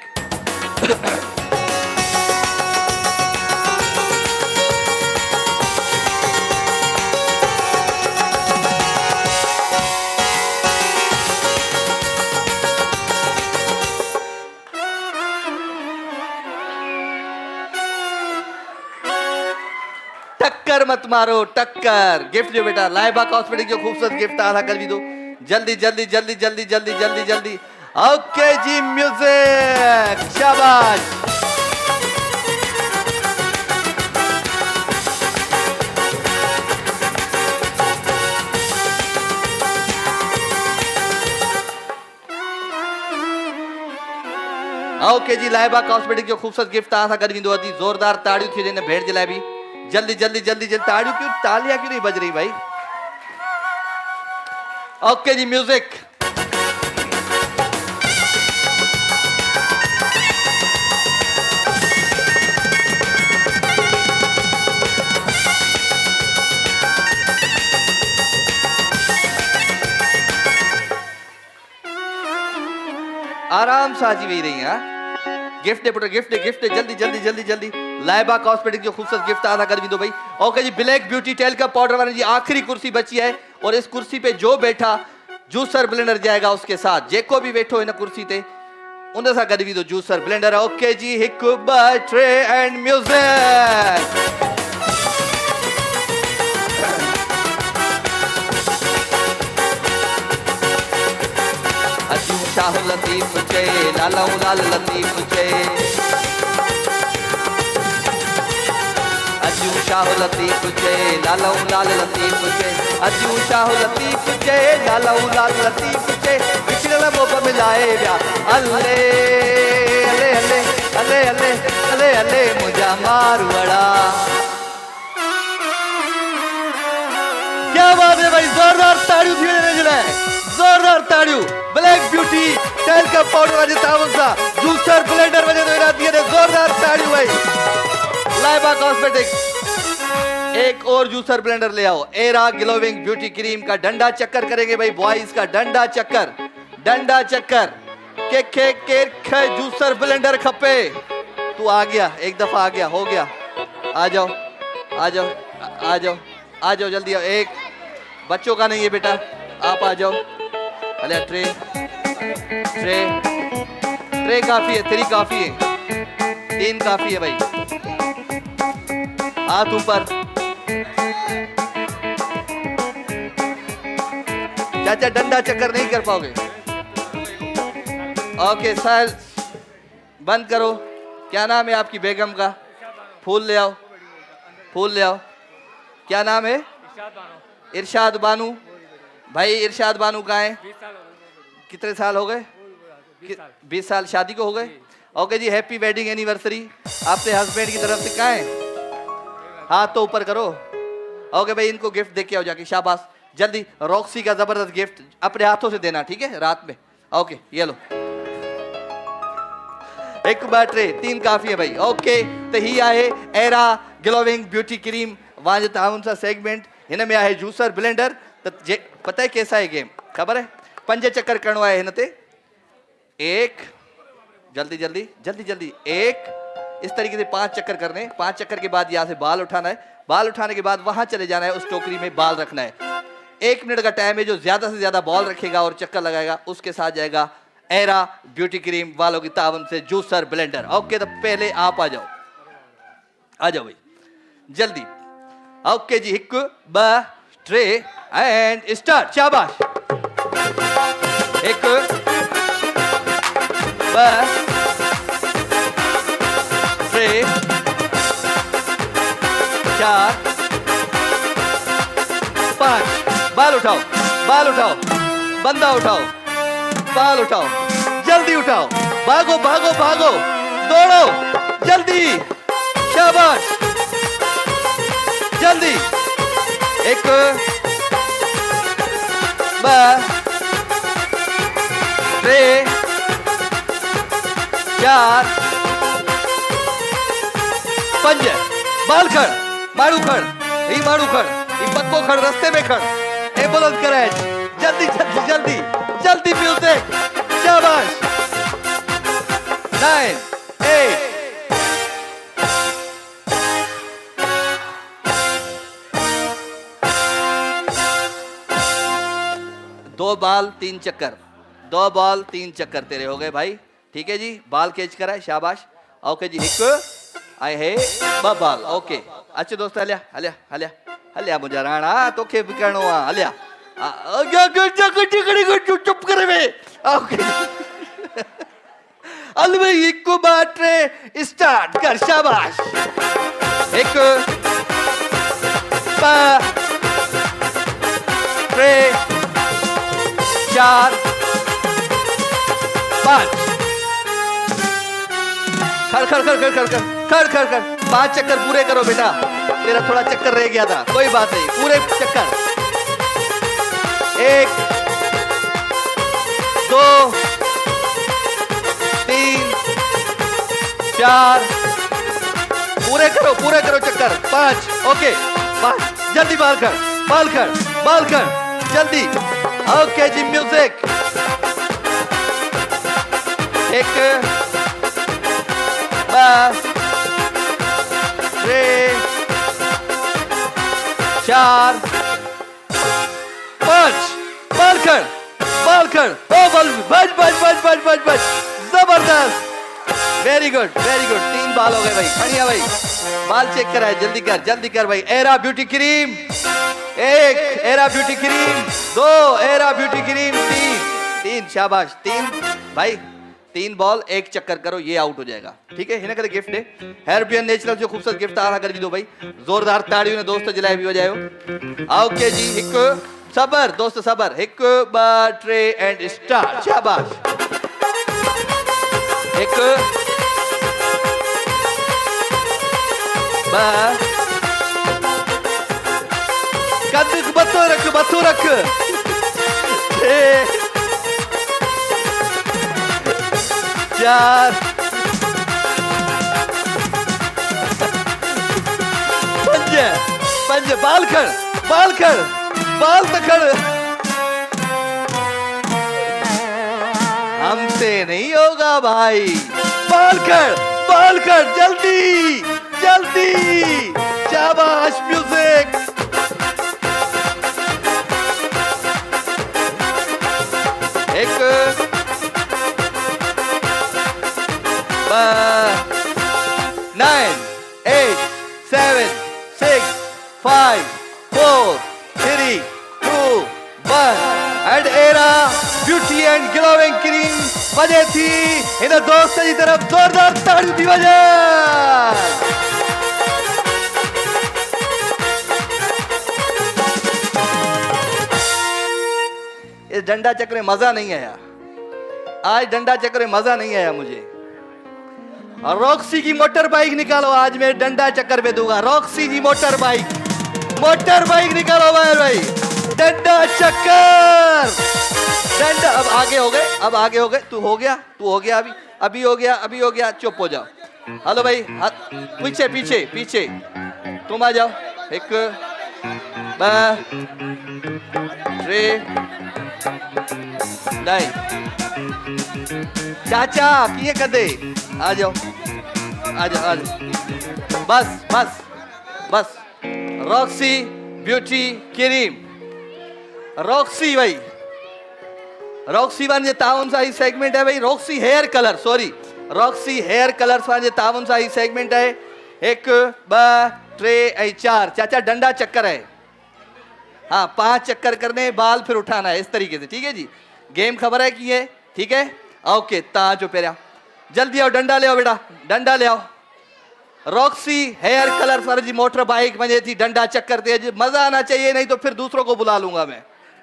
टक्कर मत मारो टक्कर गिफ्ट जो बेटा लाइबा कॉस्मेटिक जो खूबसूरत गिफ्ट आधा कर भी दो जल्दी ओके जी म्यूजिक शाबाश ओके जी लाइबा कॉस्मेटिक जो खूबसूरत गिफ्ट आधा कर भी दो अति जोरदार ताड़ियों थी जिन्हें भेड़ जलाबी जल्दी ताड़ियों क्यों तालियां क्यों नहीं बज रही भाई ओके जी म्यूजिक आराम से आजी वही रही है गिफ्ट दे पुत्र गिफ्ट जल्दी लाइबा कॉस्मेटिक जो खूबसूरत गिफ्ट आधा कर भी दो भाई ओके जी ब्लैक ब्यूटी टेल का पाउडर वाली जी आखिरी कुर्सी बची है और इस कुर्सी पे जो बैठा जूसर ब्लेंडर जाएगा उसके साथ जेको भी बैठो इन कुर्सी ते उन सा गड भी दो जूसर ब्लेंडर ओके जी हिक ब tray and music Shah Latif चे लाला लाल लतीफ चे अजू शाह लतीफ चे लाला लाल लतीफ चे अजू शाह लतीफ चे लाला लाल लतीफ चे पिछले मोब मिलाए व्या अल्ले अल्ले अल्ले अल्ले अल्ले अल्ले अल्ले मुझा मारवाड़ा क्या बात है भाई जोरदार ताड़ियों थी ने जोरदार ताड़ियों ब्लैक ब्यूटी टेल का पाउडर वाले तावसा जूसर ब्लेंडर वजह तो इरा दिए जोरदार ताड़ियों भाई लाइबा कॉस्मेटिक एक और जूसर ब्लेंडर ले आओ एरा ग्लोविंग ब्यूटी क्रीम का डंडा चक्कर करेंगे भाई बॉयज का डंडा चक्कर के जूसर ब्लेंडर खपे तू आ गया एक दफा आ गया हो गया आ जाओ जल्दी आओ एक बच्चों का नहीं है बेटा आप आ जाओ अरे ट्रे 3 काफी है, 3 काफी है, 3 काफी है भाई। हाथ ऊपर। चाचा डंडा चक्कर नहीं कर पाओगे। ओके साहिल बंद करो। क्या नाम है आपकी बेगम का? फूल ले आओ, फूल ले आओ। क्या नाम है? इरशाद बानू। भाई इरशाद बानू कहाँ है? कितने साल हो गए? 20 साल शादी को हो गए। ओके जी, हैप्पी वेडिंग एनिवर्सरी। आपके हस्बैंड की तरफ से कहाँ है? हाथ तो ऊपर करो। ओके भाई, इनको गिफ्ट दे के आओ जाके। शाबाश, जल्दी। रॉक्सी का जबरदस्त गिफ्ट अपने हाथों से देना, ठीक है, रात में। ओके ये लो। एक बाटरे 3 काफी है भाई। ओके तो ही आहे एरा ग्लोविंग ब्यूटी क्रीम वांज ताउन सा सेगमेंट। हिन में आहे जूसर ब्लेंडर। तो पता है कैसा है गेम? खबर है? 5 चक्कर करणो आहे हिन ते। 1 जल्दी जल्दी जल्दी जल्दी 1 इस तरीके से 5 चक्कर करने। 5 चक्कर के बाद यहाँ से बाल उठाना है। बाल उठाने के बाद वहां चले जाना है, उस टोकरी में बाल रखना है। 1 मिनट का टाइम है। जो ज्यादा से ज्यादा बॉल रखेगा और चक्कर लगाएगा उसके साथ जाएगा एरा ब्यूटी क्रीम वालों की तावन से जूसर ब्लेंडर। ओके तो पहले आप आ जाओ, आ जाओ भाई जल्दी। ओके जी, 1 2 3 एंड स्टार्ट। शाबाश। 1 2 3 4 5। बाल उठाओ, बाल उठाओ, बंदा उठाओ, बाल उठाओ, जल्दी उठाओ। भागो भागो भागो, दौड़ो जल्दी। शाबाश, जल्दी। 1 2 3 4 5। बाल खड़, माड़ू खड़, ही माड़ू खड़, ही पक्को खड़, रस्ते में खड़। एम्बुलेंस कराए, जल्दी जल्दी जल्दी जल्दी। म्यूजिक। शाबाश। 9 8 2 बाल 3 चक्कर, 2 बाल 3 चक्कर तेरे हो गए भाई। ठीक है जी, बाल कैच करा है। शाबाश। ओके जी, 1 आए है 2 बाल। ओके अच्छे दोस्त, हलिया हलिया हलिया हलिया मुझे राणा तो खे भी करणो आ। हलिया चुप करे वे। ओके अल भाई 1 बाटरे स्टार्ट कर। शाबाश। 1 2 3 4 5। खड़ खड़ खड़ खड़ खड़ खड़ खड़ खड़ 5 चक्कर पूरे करो बेटा। तेरा थोड़ा चक्कर रह गया था, कोई बात नहीं, पूरे चक्कर। 1 2 3 4 पूरे करो चक्कर। 5। ओके 5 जल्दी। बाल खड़, बाल खड़, बाल खड़, जल्दी। ओके जी, म्यूजिक। 1 2 3 4 5। बाल खड़, बाल खड़। ओ बल बच बच बच बच बच बच। जबरदस्त, वेरी गुड वेरी गुड। 3 बाल हो गए भाई। खड़िया भाई, बाल चेक कराए, जल्दी कर भाई। Era beauty cream 1, era beauty cream 2, era beauty cream 3। शाबाश। 3 भाई, 3 बॉल 1 चक्कर करो, ये आउट हो जाएगा। ठीक है, हिन करे गिफ्ट है हेयरपियन नेचुरल जो खूबसूरत गिफ्ट आ रहा कर दो भाई। जोरदार ताड़ियों ने दोस्त जिलाए भी बजायो। ओके जी, 1 सबर दोस्त सबर। 1 2 3 एंड स्टार्ट। शाबाश। 1 2 कद बतो रख 6 4 5। बाल खड़, बाल खड़, बाल तखड़। हमसे नहीं होगा भाई। बाल खड़ जल्दी जल्दी। शाबाश, music. 1 6 5 4 3 2 1 and era beauty and glowing cream वजह थी इन दोस्त जी तरफ जोरदार ताड़ी थी वजह। इस डंडा चक्र में मजा नहीं आया, आज डंडा चक्र में मजा नहीं आया मुझे। और रॉक्सी की मोटर बाइक निकालो, आज मैं डंडा चक्कर पे दूंगा। रॉक्सी की मोटर बाइक निकालो भाई, डंडा चक्कर, डंडा। अब आगे हो गए, तू हो गया, अभी हो गया, चुप हो जाओ। हेलो भाई, पीछे तुम आ जाओ। 1 2 3 नहीं चाचा किए कदे आ जाओ। बस रॉक्सी ब्यूटी क्रीम, रॉक्सी भाई, रॉक्सी वांजे ताउन सा ही सेगमेंट है भाई। रॉक्सी हेयर कलर वांजे ताउन सा ही सेगमेंट है। 1 2 3 4 चाचा डंडा चक्कर है। हाँ 5 चक्कर करने, बाल फिर उठाना है इस तरीके से, ठीक है जी। गेम खबर है कि ये ठीक है, ओके। ताजो पेरा जल्दी आओ, डंडा ले आओ बेटा, डंडा ले आओ। रॉक्सी हेयर कलर सर जी मोटर बाइक मजे थी, डंडा चक्कर ते मजा आना चाहिए, नहीं तो फिर दूसरों को बुला लूंगा मैं।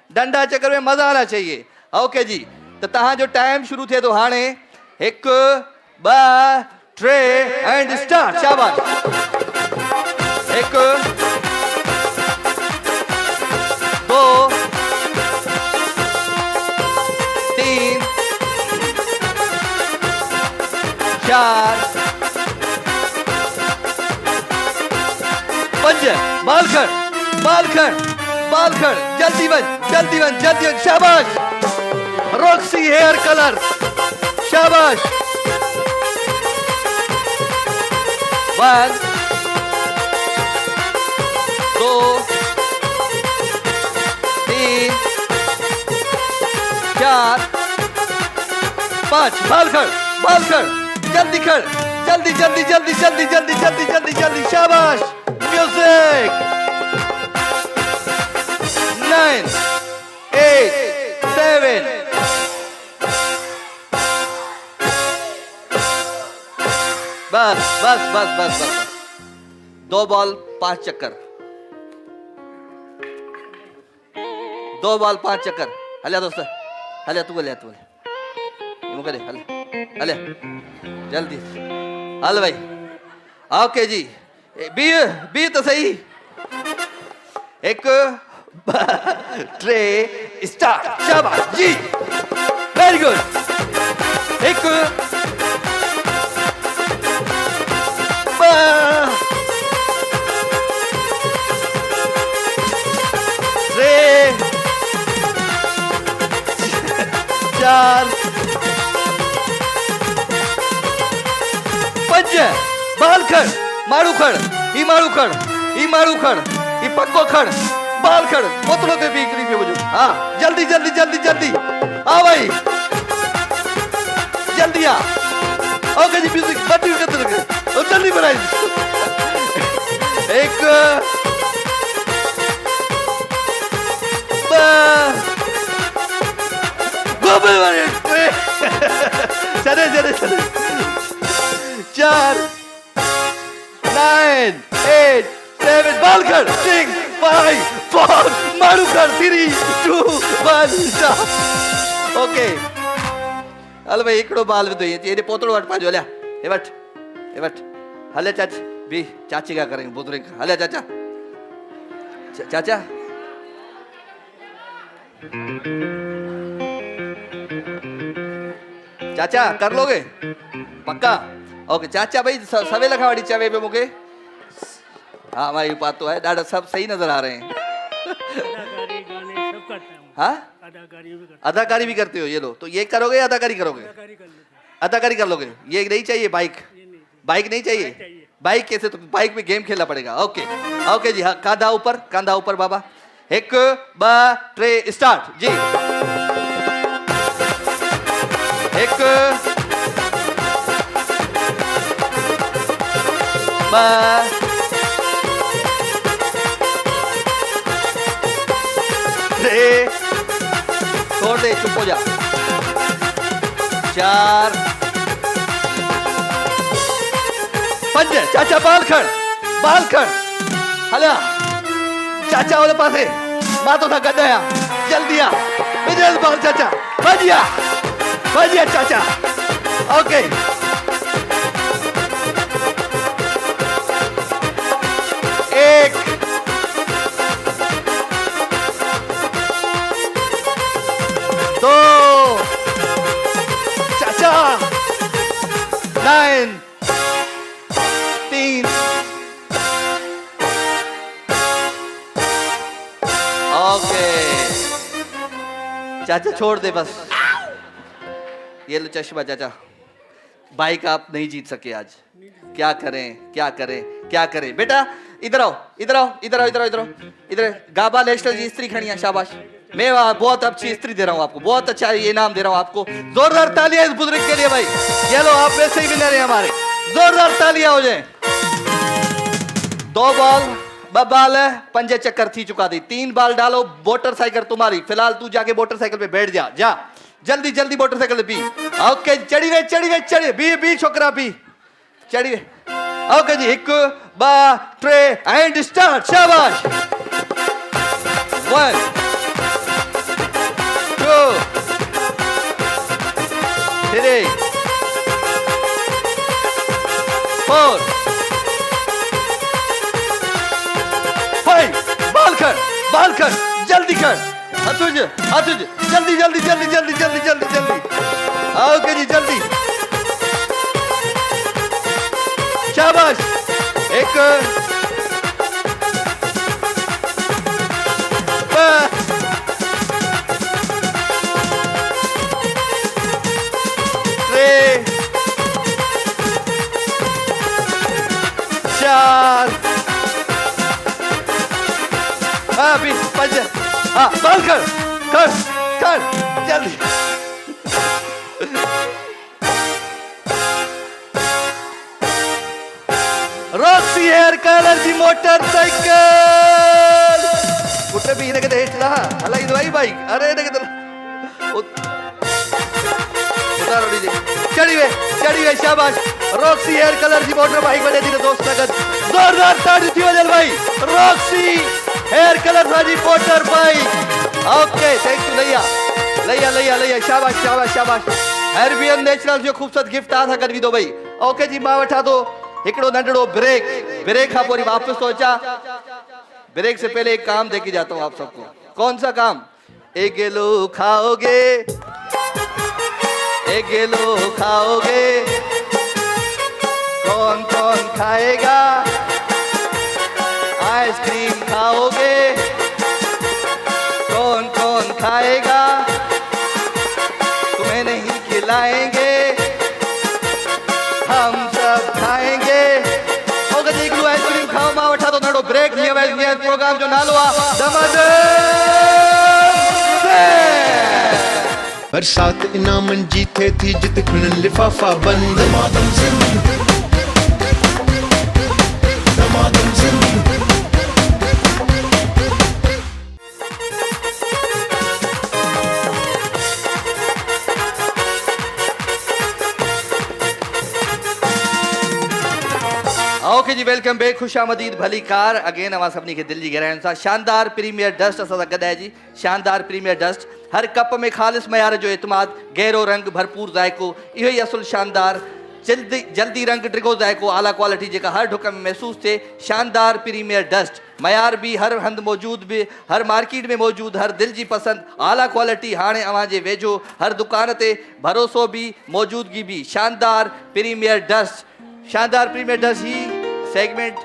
डंडा चक्कर में मजा आना चाहिए, ओके जी। तो तहां जो टाइम शुरू थे तो हाणे 1 2 3 एंड स्टार्ट। शाबाश। 1 2 3 4 5 बाल खड़, जल्दी बन। शाबाश रॉक्सी हेयर कलर, शाबाश। 1 2 3 4 5 बाल खड़, जल्दी खड़, जल्दी। शाबाश। म्यूजिक। 9 8 7 बस 2 बॉल 5 चक्कर, 2 बॉल 5 चक्कर। हल्या दोस्त, हल्या तू मुझे हले जल्दी। हल भाई, ओके जी। बी तो सही। 1 3 स्टार्ट। शाबाश जी, वेरी गुड। 1 3 4 5 बाल खड़, मारू खड़, ई पक्को खड़, बाल खड़, बोतलों के बीकरी पे बुझो। हाँ जल्दी आ भाई, जल्दी आ। ओके जी, म्यूजिक बटी करते रहे, जल्दी बनाई। 1 चले 4 9 8 7 बाल खड़, 6 5 4 मारू खड़, 3 2 1 स्टॉप। ओके हल भाई, हिकिड़ो बाल विधो ये पोतड़ो वटि पंहिंजो। हलिया हे वटि हले चाची भी, चाची का करेंगे बुजुर्ग। हले चाचा कर लोगे पक्का? ओके चाचा भाई सवेल खां वठी चवे पे मूंखे। हाँ भाई पातो है, ॾाढा सब सही नजर आ रहे हैं। हाँ अदाकारी भी करते हो ये लो, तो ये करोगे या अदाकारी करोगे? अदाकारी कर लोगे। ये नहीं चाहिए बाइक नहीं चाहिए। बाइक कैसे? तो बाइक में गेम खेलना पड़ेगा। ओके जी। हाँ कांधा ऊपर बाबा। 1 2 3 स्टार्ट जी। 1 2 दे, चुप हो जा। 4 5 चाचा बाल खड़ हलिया चाचा वाले पासे मातो था गड्ढा जल्दी आ बिजनेस बाल चाचा भजिया चाचा ओके। एक 2 चाचा 9 3 ओके चाचा छोड़ दे बस। ये लो चश्मा चाचा, बाइक आप नहीं जीत सके आज। क्या करें बेटा, इधर आओ गाबा नेशनल की स्त्री खड़ी है, शाबाश। मैं बहुत अच्छी स्त्री दे रहा हूँ आपको, बहुत अच्छा इनाम दे रहा हूँ आपको। जोरदार तालियां इस बुजुर्ग के लिए भाई। ये लो आप वैसे ही विनर हैं हमारे, जोरदार तालियां हो जाए। 2 बॉल बबाल है, 5 चक्कर थी चुका दी। 3 बाल डालो, मोटरसाइकिल तुम्हारी। फिलहाल तू जाके मोटरसाइकिल पे बैठ जा जल्दी मोटरसाइकिल पी। ओके चढ़ी वे बी छोकरा पी चढ़ी वे। ओके जी 1 2 3 एंड स्टार्ट। शाबाश 1 2 3 4 5 बाल कर जल्दी कर। अतुज जल्दी ओके जी जल्दी। शाबाश 1 3 4 अभी 5 बाल कर जल्दी। रॉक्सी हेयर कलर जी मोटरसाइकिल कुठे भी हिने के हेटला हला ಇದು आई बाइक अरे ने के उतारो दीजिए। चढ़ी वे शाबाश। रॉक्सी हेयर कलर जी मोटर बाइक बजे दी दोस्त नगद जोरदार ताड़ी दियो जल भाई। रॉक्सी हेयर कलर वाली motor bike okay thank you लैया शाबाश। हैरबियन नेचुरल जो खूबसूरत गिफ्ट आ था कर भी दो भाई। ओके जी मां वठा दो हिकड़ो नंढड़ो ब्रेक का पूरी वापस सोचा। ब्रेक से पहले एक काम देके जाता हूँ आप सबको। कौन सा काम? एक गेलो खाओगे कौन खाएगा? आइसक्रीम खाओगे कौन खाएगा? तुम्हें नहीं खिलाएंगे हम सब खाएंगे। ओके देख लो आइसक्रीम खाओ मां वठा दो नड़ो ब्रेक लिया प्रोग्राम जो नालो आ बरसात इनामन जीते थी जित खिणन लिफाफा बंद। दमादम सिंह ओके जी वेलकम बैक खुशामदीद भली कार अगेन अवां सभिनी खे दिल जी गहराइयुनि सां। शानदार प्रीमियर डस्ट असां सां गॾु आहे जी। शानदार प्रीमियर डस्ट हर कप में ख़ालिस मयार जो एतमाद, गहरो रंग, भरपूर ज़ाइको, इहो ई असुल शानदार जल्दी रंग, डिघो ज़ाइको, आला क्वालिटी जेका हर ढुक में महसूस थे। शानदार प्रीमियर डस्ट मयार भी हर हंध मौजूद भी, हर मार्केट में मौजूद, हर दिल जी पसंद, आला क्वालिटी हाणे अवां जे वेझो, हर दुकान ते भरोसो भी मौजूदगी भी। शानदार प्रीमियर डस्ट ही सेगमेंट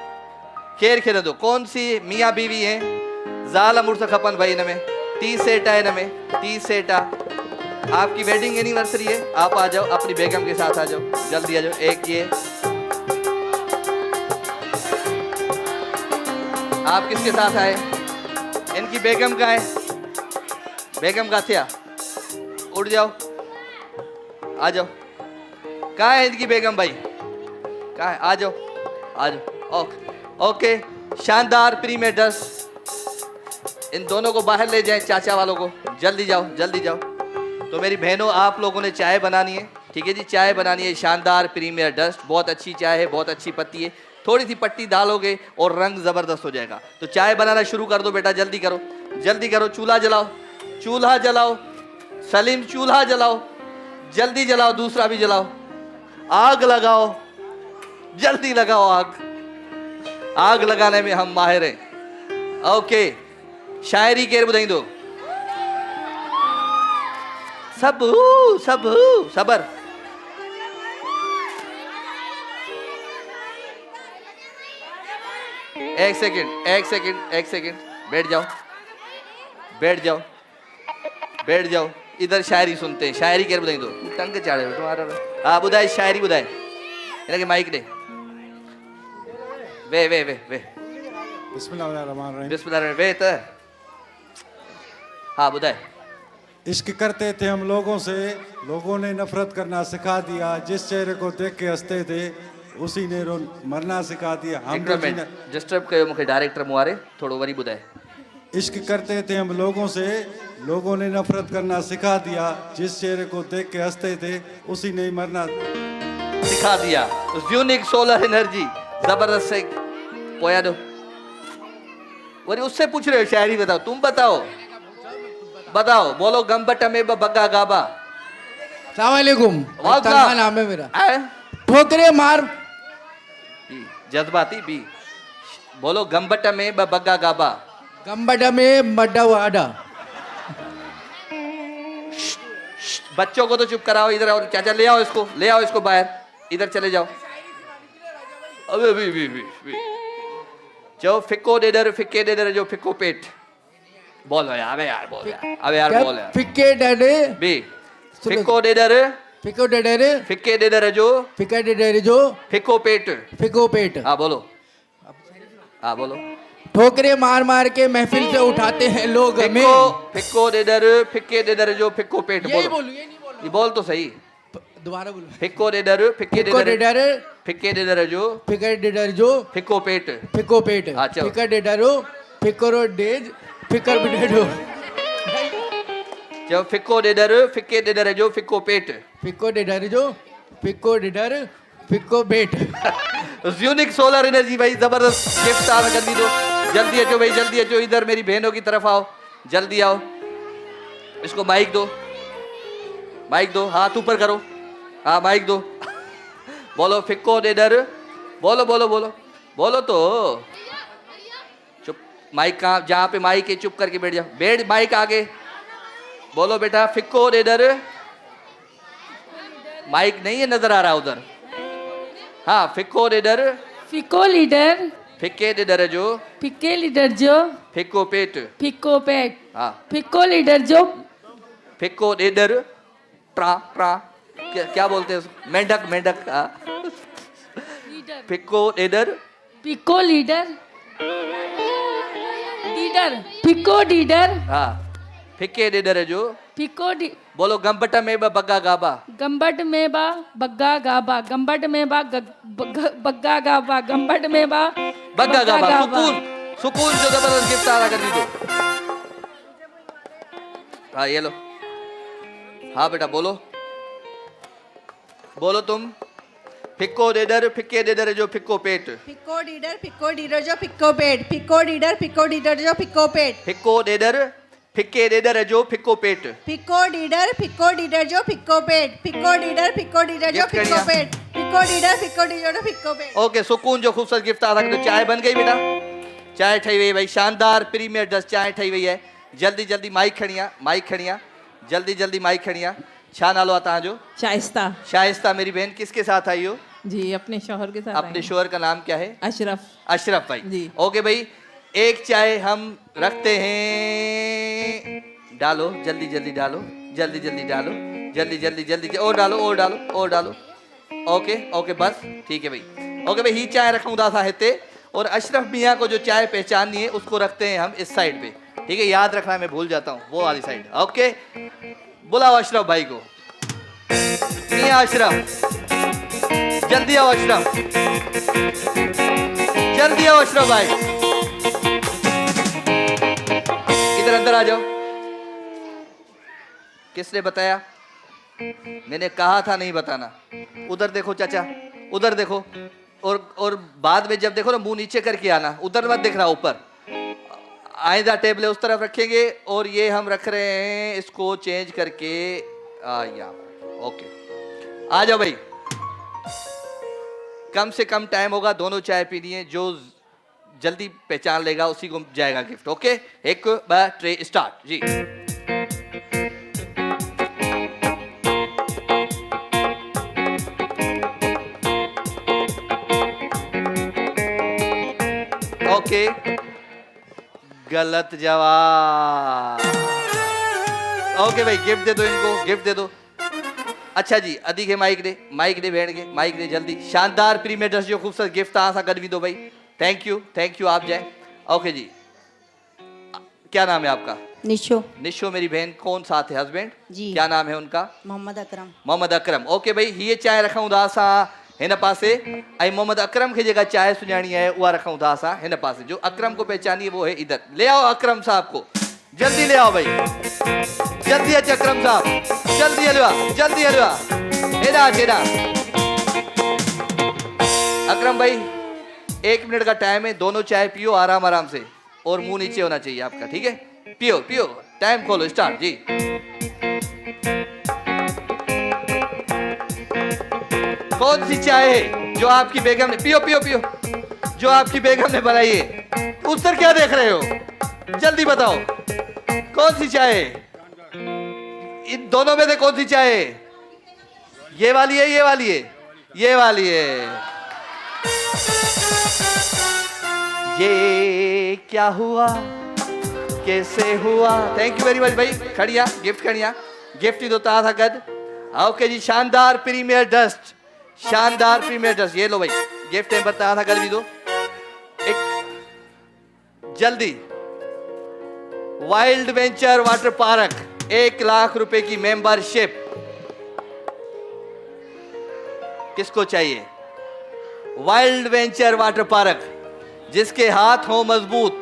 केर खेलंदो? कौन सी मियाँ बीवी हैं? ज़ाल मुड़स खपन भाई इनमें 30 सेट है, इनमें 30 सेट आ। आपकी वेडिंग एनिवर्सरी है, आप आ जाओ अपनी बेगम के साथ आ जाओ, जल्दी आ जाओ। एक ये आप किसके साथ आए? इनकी बेगम का है, बेगम का थे उठ जाओ आ जाओ। कहाँ है इनकी बेगम भाई? कहाँ है? आ जाओ। ओके शानदार प्रीमियर डस्ट इन दोनों को बाहर ले जाएं, चाचा वालों को। जल्दी जाओ तो मेरी बहनों आप लोगों ने चाय बनानी है, ठीक है जी, चाय बनानी है शानदार प्रीमियर डस्ट, बहुत अच्छी चाय है, बहुत अच्छी पत्ती है, थोड़ी सी पट्टी डालोगे और रंग ज़बरदस्त हो जाएगा। तो चाय बनाना शुरू कर दो बेटा, जल्दी करो, जल्दी करो, चूल्हा जलाओ, चूल्हा जलाओ, सलीम चूल्हा जलाओ, जल्दी जलाओ, दूसरा भी जलाओ, आग लगाओ, जल्दी लगाओ आग, आग लगाने में हम माहिर हैं। ओके, शायरी केर बुधाई दो, सब सबर। एक सेकंड, बैठ जाओ, बैठ जाओ, बैठ जाओ, इधर शायरी सुनते हैं, शायरी केर बुधाई दो, टंग चाड़े तुम्हारा। हाँ बुधाए, शायरी बुधाए, इन्हें के माइक दे, वे बिस्मिल्लाह वे तो हाँ बुधाए। इश्क करते थे हम लोगों से, लोगों ने नफरत करना सिखा दिया, जिस चेहरे को देख के हंसते थे उसी ने मरना सिखा दिया। हम डिस्टर्ब कयो मुखे डायरेक्टर मुआरे थोड़ो वरी बुधाए। इश्क करते थे हम लोगों से, लोगों ने नफरत करना सिखा दिया, जिस चेहरे को देख के हंसते थे उसी ने मरना सिखा दिया। यूनिक सोलर एनर्जी जबरदस्त से पोया दो। वरी उससे पूछ रहे हो शायरी बताओ, तुम बताओ, बताओ, बोलो गम्बट में बग्गा गाबा। सलामकुम, नाम है मेरा, ठोकरे मार जज्बाती भी बोलो, गम्बट में बग्गा गाबा, गम्बट में मड्डा वाडा। बच्चों को तो चुप कराओ, इधर आओ, चाचा ले आओ इसको, ले आओ इसको बाहर, इधर चले जाओ। अबे भी जो फिक्को डेडर, फिक्के डेडर जो फिक्को पेट, बोलो यार, अबे यार बोल यार, अबे यार बोल यार। फिक्के डेडे बी फिक्को डेडर, फिक्को डेडे, फिक्के डेडर जो, फिक्के डेडे जो, फिक्को पेट, फिक्को पेट। हाँ बोलो, हाँ बोलो। ठोकरे मार मार के महफिल से उठाते हैं लोग हमें। फिक्को डेडर, फिक्के डेडर जो, फिक्को पेट। यही बोलो, ये नहीं बोलो, ये बोल तो सही, दोबारा बोलो। फिक्को डेडर, फिक्के डेडर, फिक्के डेडर जो, फिक्के डेडर जो, फिक्को पेट, फिक्को पेट। हाँ, चलो। फिक्का डेडरो, फिक्करो डेज, फिक्कर बिडेडो। जो फिक्को डेडर, फिक्के डेडर जो, फिक्को पेट, फिक्को डेडर जो, फिक्को डेडर, फिक्को पेट। यूनिक सोलर एनर्जी भाई, जबरदस्त गिफ्ट आ कर दी दो, जल्दी अचो भाई, जल्दी अचो, इधर मेरी बहनों की तरफ आओ, जल्दी आओ, इसको माइक दो, माइक दो, हाथ ऊपर करो, हाँ माइक दो। बोलो फिक्को डेडर, बोलो बोलो बोलो बोलो तो, चुप, माइक कहाँ, जहाँ पे माइक है चुप करके बैठ जाओ, बैठ माइक आगे, बोलो बेटा फिक्को डेडर। माइक नहीं है, नजर आ रहा उधर, हाँ फिक्को डेडर, फिको लीडर, फिक्के डेडर जो, फिक्के लीडर जो, फिक्को पेट, फिको पेट, हाँ फिको लीडर जो, फिक्को डेडर, प्रा प्रा क्या बोलते हैं उसको, मेंढक मेंढक, हाँ फिक्को डेडर, पिको लीडर, लीडर, पिको लीडर, हाँ फिक्के डेडर जो, पिको बोलो गम्बट में बग्गा गाबा, गम्बट में बा बग्गा गाबा, गम्बट में बा बग्गा गाबा, गम्बट में बा बग्गा गाबा। सुकून, सुकून जो जबरदस्त गिफ्ट आ रहा कर दी दो। हाँ ये लो, हाँ बेटा बोलो, बोलो तुम, फिक्को डेडर, फिक्के डेडर जो, फिक्को पेट, फिक्को डीडर जो, फिक्को पेट, फिक्को डीडर जो, फिक्को पेट, फिक्को डेडर, फिक्के डेडर जो, फिक्को पेट, फिक्को डीडर जो, फिक्को पेट, फिक्को डीडर जो, फिक्को पेट, फिक्को डीडर जो, फिक्को पेट। ओके, सुकून जो खूबसूरत गिफ्ट आ रहा है। तो चाय बन गई बेटा, चाय ठही हुई है भाई, शानदार प्रीमियर डस्ट चाय ठही हुई है। जल्दी जल्दी माइक खणिया, माइक खणिया, जल्दी जल्दी माइक खणिया। छा नालो आता जो? शाइस्ता। शाइस्ता मेरी बहन, किसके साथ आई हो? जी अपने शौहर के साथ। अपने शौहर का नाम क्या है? अशरफ। अशरफ भाई जी। ओके भाई, एक चाय हम रखते हैं, डालो जल्दी जल्दी डालो, जल्दी जल्दी डालो, जल्दी जल्दी जल्दी और डालो और डालो और डालो। ओके ओके बस ठीक है भाई। ओके भाई, ही चाय रखूँ था हिते, और अशरफ मियाँ को जो चाय पहचाननी है उसको रखते हैं हम इस साइड पे, ठीक है? याद रखना, मैं भूल जाता हूँ, वो वाली साइड। ओके, बुलाओ अशरफ भाई को। मियाँ अशरफ, जल्दी आओ अशरफ, जल्दी आओ अशरफ भाई, इधर अंदर आ जाओ। किसने बताया? मैंने कहा था नहीं बताना। उधर देखो चाचा, उधर देखो, और बाद में जब देखो ना मुंह नीचे करके आना, उधर मत दिख रहा, ऊपर। आइंदा टेबल उस तरफ रखेंगे और ये हम रख रहे हैं इसको चेंज करके यहाँ। ओके, आ जाओ भाई, कम से कम टाइम होगा, दोनों चाय पीनी है, जो जल्दी पहचान लेगा उसी को जाएगा गिफ्ट। ओके, 1 2 3 स्टार्ट जी। ओके, गलत जवाब। ओके भाई, गिफ्ट दे दो इनको, गिफ्ट दे दो। अच्छा जी, अधी के माइक दे, माइक दे, बैठ गए, माइक दे जल्दी। शानदार प्रीमियर ड्रेस जो खूबसूरत गिफ्ट आ कर भी दो भाई। थैंक यू, थैंक यू, आप जाए। ओके जी, क्या नाम है आपका? निशो। निशो मेरी बहन, कौन साथ है? हस्बैंड जी। क्या नाम है उनका? मोहम्मद अकरम। मोहम्मद अकरम। ओके भाई, हीअ चांहि रखूं था असां हिन पासे, ऐं मोहम्मद अकरम खे जेका चांहि सुञाणी आहे उहा रखूं था असां हिन पासे। जो अकरम को पहचानिए वो है इधर। ले आओ अकरम साहब को, जल्दी ले आओ भाई, जल्दी अच अकरम साहब, जल्दी हलवा, जल्दी हलवा, हेड़ा हेड़ा। अकरम भाई 1 मिनट का टाइम है, दोनों चाय पियो आराम आराम से, और मुंह नीचे होना चाहिए आपका, ठीक है? पियो पियो, टाइम खोलो, स्टार्ट जी। कौन सी चाय है जो आपकी बेगम ने, पियो पियो पियो, जो आपकी बेगम ने बनाई है? उधर क्या देख रहे हो, जल्दी बताओ कौन सी चाय है? इन दोनों में से कौन सी चाय है? ये वाली है, ये वाली है, ये वाली है। ये क्या हुआ, कैसे हुआ? थैंक यू वेरी मच भाई। खड़िया, गिफ्ट खड़िया, गिफ्ट ही दोता था गद। ओके जी, शानदार प्रीमियर डस्ट, शानदार प्रीमियर डस्ट, ये लो भाई गिफ्ट है, बताया था कर भी दो। एक जल्दी, wild venture water park 1 lakh रुपए की मेंबरशिप किसको चाहिए? वाइल्ड वेंचर वाटर पार्क, जिसके हाथ हो मजबूत,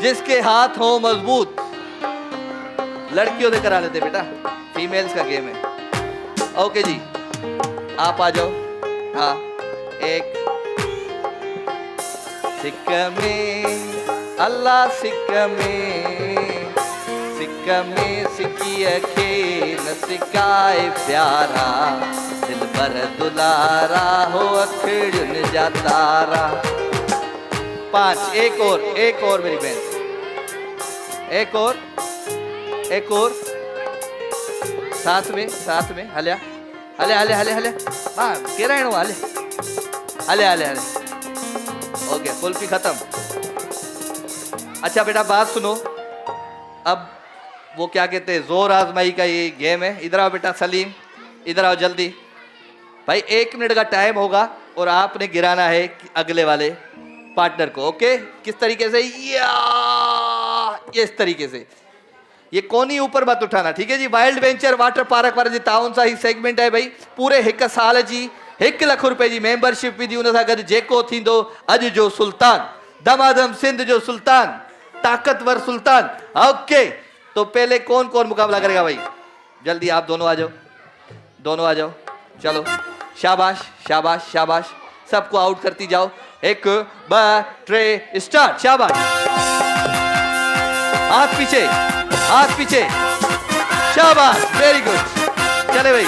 जिसके हाथ हो मजबूत। लड़कियों से करा लेते बेटा, फीमेल्स का गेम है। ओके जी, आप आ जाओ। हाँ, एक सिक्का में अल्लाह, सिक्का में, सिक्का में सिक्की अखे न सिकाए प्यारा, दिल भर दुलारा हो अखड़न जा तारा। 5, एक और मेरी बहन, एक और साथ में हलिया हले हले हले हले, हाँ कह रहे हैं हले हले हले हले। ओके, कुल्फी खत्म। अच्छा बेटा बात सुनो, अब वो क्या कहते हैं, जोर आजमाई का ये गेम है। इधर आओ बेटा सलीम, इधर आओ जल्दी भाई। 1 मिनट का टाइम होगा और आपने गिराना है अगले वाले पार्टनर को। ओके, किस तरीके से? ये इस तरीके से, ये कोनी ऊपर मत उठाना, ठीक है जी? वाइल्ड वेंचर वाटर पार्क वारे जी ताउन सा ही सेगमेंट है भाई। पूरे 1 साल जी 1 लख रुपए जी मेंबरशिप विधी, उन सां गॾु जेको थींदो अॼु जो सुल्तान, दमादम सिंध जो सुल्तान, ताकतवर सुल्तान। ओके, तो पहले कौन कौन मुकाबला करेगा भाई? जल्दी आप दोनों आ जाओ, दोनों आ जाओ, चलो शाबाश शाबाश शाबाश, सबको आउट करती जाओ। 1 2 3 स्टार्ट। शाबाश, हाथ पीछे, हाथ पीछे, शाबाश, वेरी गुड। चले भाई,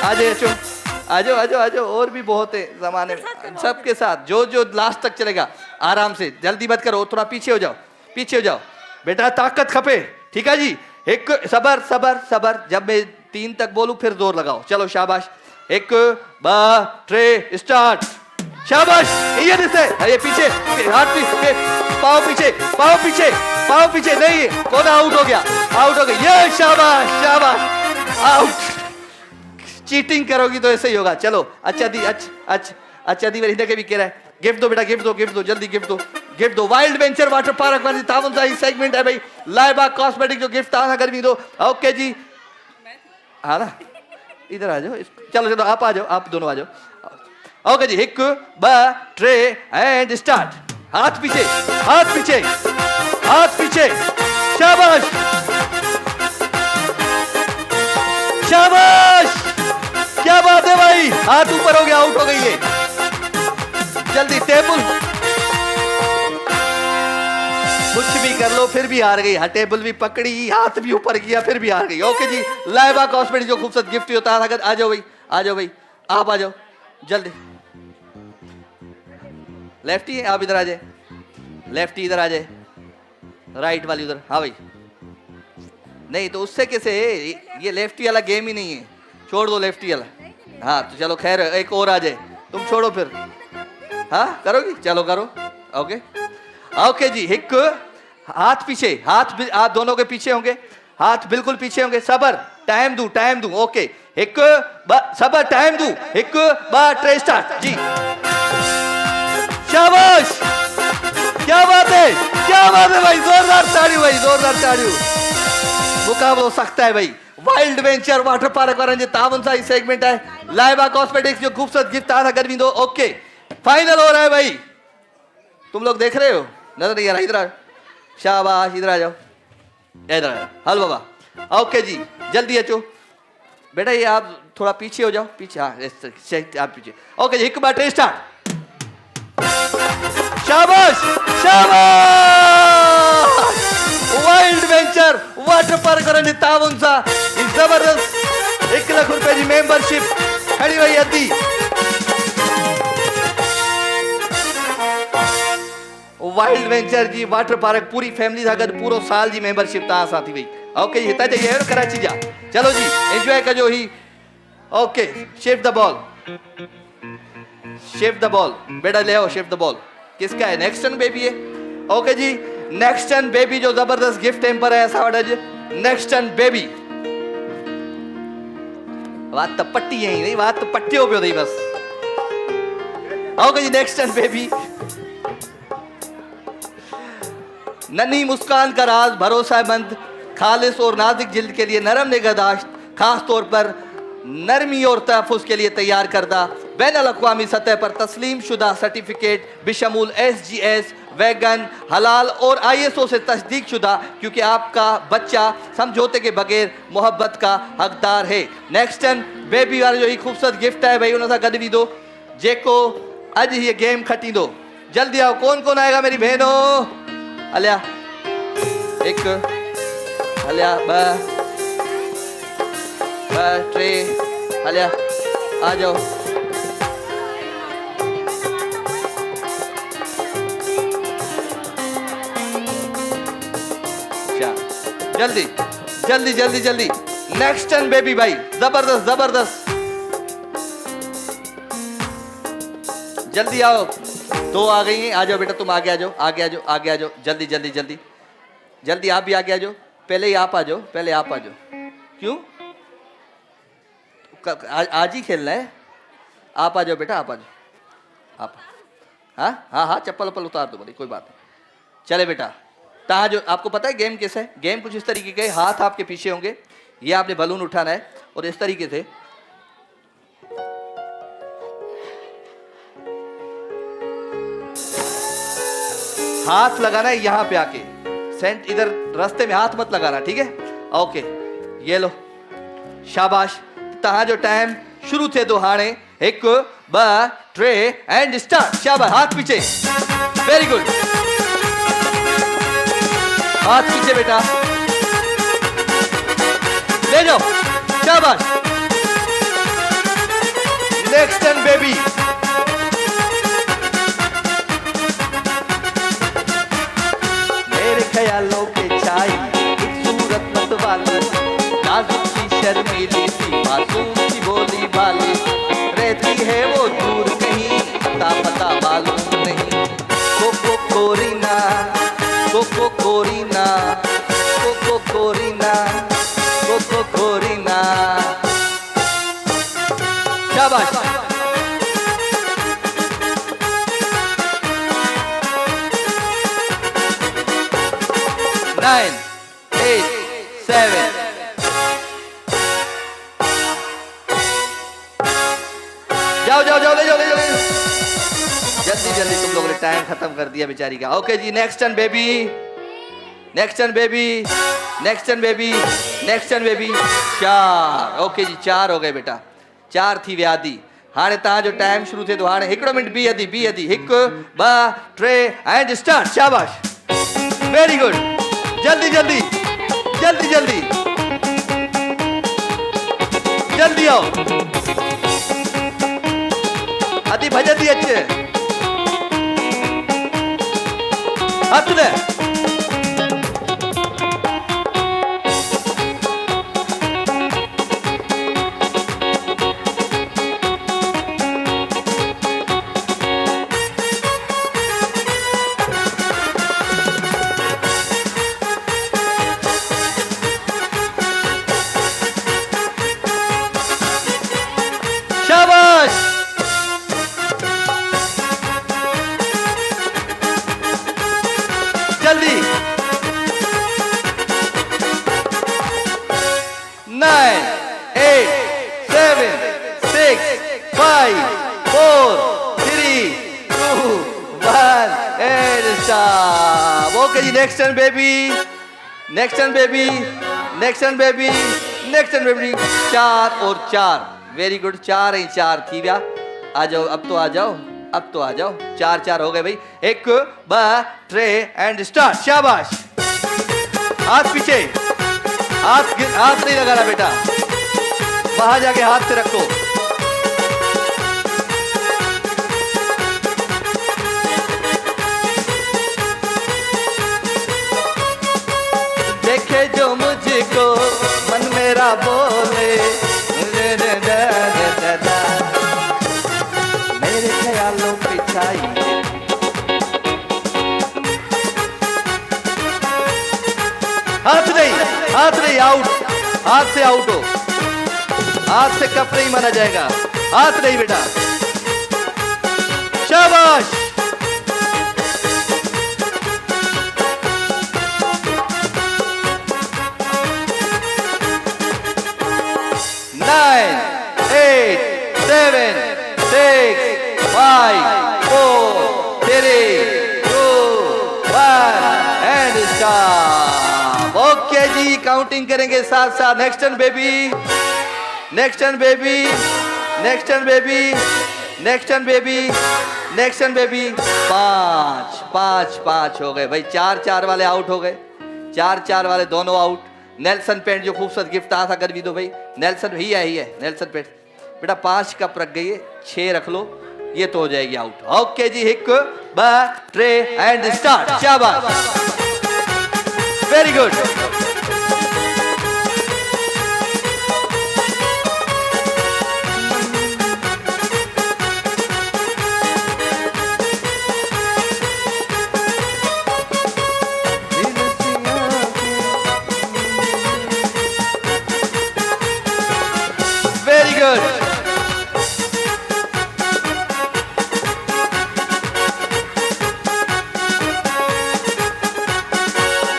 आ जाओ, आ जाओ आ जाओ आ जाओ, और भी बहुत है जमाने में, सबके साथ जो जो लास्ट तक चलेगा। आराम से, जल्दी मत करो, थोड़ा पीछे हो जाओ, पीछे हो जाओ बेटा, ताकत खपे, ठीक है जी? 1 सबर सबर सबर, जब मैं 3 तक बोलूं फिर जोर लगाओ। चलो शाबाश, 1 2 3 स्टार्ट। शाबाश, ये पीछे, हाथ पीछे, पाँव पीछे, पाँव पीछे, पाँव पीछे, नहीं कौन आउट हो गया, आउट हो गया, ये शाबाश शाबाश, आउट। चीटिंग करोगी तो ऐसे ही होगा। चलो अच्छा दी, अच्छा दी मेरी के भी कह रहा है, गिफ्ट दो बेटा, गिफ्ट दो जल्दी, गिफ्ट दो। वाइल्ड वेंचर वाटर पार्क वाली तावन सा ही सेगमेंट है भाई। लाइबा कॉस्मेटिक जो गिफ्ट आना कर भी दो। ओके जी, हाँ ना, इधर आ जाओ, चलो आप आ जाओ, आप दोनों आ जाओ। ओके जी, 1 2 3 एंड स्टार्ट। हाथ पीछे, हाथ पीछे, हाथ पीछे, शाबाश। शाबाश, क्या बात है भाई, हाथ ऊपर हो गया, आउट हो गई है। जल्दी टेबल, कुछ भी कर लो फिर भी हार गई। हाँ, टेबल भी पकड़ी, हाथ भी ऊपर किया, फिर भी हार गई। ओके जी, लाइबा कॉस्मेटिक जो खूबसूरत गिफ्ट होता है, आ जाओ भाई, आ जाओ भाई, आप आ जाओ जल्दी। लेफ्टी है, आप इधर आ जाए, लेफ्टी इधर आ जाए, राइट वाली उधर। हाँ भाई, नहीं तो उससे कैसे, ये लेफ्टी वाला गेम ही नहीं है, छोड़ दो लेफ्टी वाला। हाँ तो चलो खैर, एक और आ जाए, तुम छोड़ो फिर। हाँ करोगी, चलो करो। ओके ओके जी, एक हाथ पीछे, हाथ दोनों के पीछे होंगे, हाथ बिल्कुल पीछे होंगे। सबर, टाइम दू। ओके, एक सबर, टाइम दू, एक बार ट्रे स्टार्ट जी। शाबाश, क्या बात है भाई, जोरदार ताड़ी भाई, जोरदार ताड़ी। मुकाबला हो सकता है भाई। वाइल्ड वेंचर वाटर पार्क वाले तावन सा सेगमेंट है। लाइबा कॉस्मेटिक्स जो खूबसूरत गिफ्ट आ रहा गर्मी दो। ओके, फाइनल हो रहा है भाई, तुम लोग देख रहे हो, नजर नहीं आ रहा, इधर आ, शाबाश, इधर आ जाओ, इधर आ, हल बाबा। ओके जी, जल्दी अचो बेटा, ये आप थोड़ा पीछे हो जाओ, पीछे, हाँ आप पीछे। ओके जी, एक बार ट्रे स्टार्ट। शाबाश शाबाश, वाइल्ड वेंचर वाटर पार्क वाले तावन सा जबरदस्त 1 लाख रुपए की मेंबरशिप खड़ी हुई अद्दी। वाइल्ड वेंचर जी वाटर पार्क पूरी फैमिली सां गॾु पूरो साल जी मेंबरशिप तव्हां सां थी वई। ओके जी, हितां जाइए कराची जा, चलो जी एंजॉय कजो ही। Okay, shift the ball, shift the ball बेटा, ले आओ शिफ्ट द बॉल। किसका है, नेक्स्ट टन बेबी है। ओके जी, नेक्स्ट टन बेबी जो जबरदस्त गिफ्ट टेम्पर है असां वटि अॼु। नेक्स्ट टन बेबी, बात तो पट्टी है ही नहीं, बात तो पट्टियो पियो अथई बस। ओके जी, नेक्स्ट टन बेबी, नन्ही मुस्कान का राज, भरोसेमंद, खालिस और नाजुक जिल्द के लिए नरम निगहदाश्त, खास तौर पर नरमी और तहफ़्फ़ुज़ के लिए तैयार करदा बैनुल अक़वामी सतह पर तस्लीम शुदा सर्टिफिकेट बिशमूल SGS, वैगन, हलाल और ISO से तस्दीक शुदा, क्योंकि आपका बच्चा समझौते के बगैर मोहब्बत का हकदार है। नेक्स्ट टन बेबी वाला जो ही खूबसूरत गिफ्ट है भाई, उन सां गॾु वींदो जेको अॼु ये गेम खटींदो। जल्दी आओ, कौन कौन आएगा मेरी बहनों? हलिया, एक हलिया, ॿ ट्रे, हलिया, आ जाओ। जल्दी जल्दी जल्दी जल्दी, नेक्स्ट टर्न बेबी भाई, जबरदस्त जबरदस्त, जल्दी आओ। 2 आ गई हैं, आ जाओ बेटा, तुम आगे आ जाओ, आगे आ जाओ, आगे आ जाओ, जल्दी जल्दी जल्दी जल्दी, आप भी आगे आ जाओ। पहले ही आप आ जाओ, पहले आप आ जाओ। क्यों, आज ही खेलना है? आप आ जाओ बेटा, आप आ जाओ, आप। हाँ हाँ हाँ, चप्पल वप्पल उतार दो बड़ी, कोई बात नहीं। चले बेटा, तहाँ जो आपको पता है गेम कैसे है? गेम कुछ इस तरीके के, हाथ आपके पीछे होंगे, ये आपने बलून उठाना है और इस तरीके से हाथ लगाना है यहाँ पे आके, सेंट इधर रास्ते में हाथ मत लगाना, ठीक है? ओके, ये लो, शाबाश। तहाँ जो टाइम शुरू थे तो हाणे 1 2 3 एंड स्टार्ट। शाबाश, हाथ पीछे, वेरी गुड, हाथ पीछे बेटा, ले जाओ, शाबाश। नेक्स्ट टर्न बेबी, मेरे ख्यालों के छाई एक सूरत मत वाली, नाजुक सी शर्मीली सी मासूम सी बोली वाली, रहती है वो दूर कहीं, पता मालूम नहीं। कोको कोरीना, कोको कोरीना, कोको कोरीना, कोको कोरीना, शाबाश। 9 8 7 जाओ जाओ जाओ, ले जाओ ले जाओ, जल्दी जल्दी, तुम लोगों ने टाइम खत्म कर दिया बेचारी का। ओके जी, next turn baby, next turn baby, next turn baby, next turn baby. 4। Okay जी, 4 हो गए बेटा, 4 थी व्याधि। हाणे तव्हांजो टाइम शुरू थिए थो। हाणे हिकिड़ो मिंट बीह थी, 1 2 3 एंड स्टार्ट। शाबाश, वेरी गुड। जल्दी जल्दी जल्दी जल्दी जल्दी आओ। अति भजती अच्छे हथ दे। शाबाश, जल्दी। 9 8 7 6 5 4 3 2 1 एंड स्टॉप। ओके जी, next turn baby, next turn baby, next turn baby, next turn baby. 4 और 4, वेरी गुड। 4 ही 4 थी व्या। आ जाओ, अब तो आ जाओ, अब तो आ जाओ। 4 4 हो गए भाई। 1 2 3 एंड स्टार्ट। शाबाश, हाथ पीछे, हाथ नहीं लगाना बेटा, वहां जाके हाथ से रखो। देखे जो मुझको मन मेरा बोले, मेरे ख्यालों पे छाई। हाथ नहीं, हाथ नहीं, आउट। हाथ से आउट हो, हाथ से कप नहीं माना जाएगा। हाथ नहीं बेटा। शाबाश, Nine, 8 7 6 5 4 3 2 1 एंड स्टॉप। ओके जी, काउंटिंग करेंगे साथ साथ। Next turn baby, next turn baby, next turn baby, next turn baby, next turn baby. 5 5 5 हो गए भाई। 4 4 वाले आउट हो गए, 4 4 वाले दोनों आउट। नेल्सन पेंट जो खूबसूरत गिफ्ट आ था कर भी दो भाई। नेल्सन ही है नेल्सन पेंट बेटा। 5 कप रख गई है, 6 रख लो, ये तो हो जाएगी आउट। ओके जी, 1 2 3 एंड स्टार्ट। शाबाश, वेरी गुड। Very good.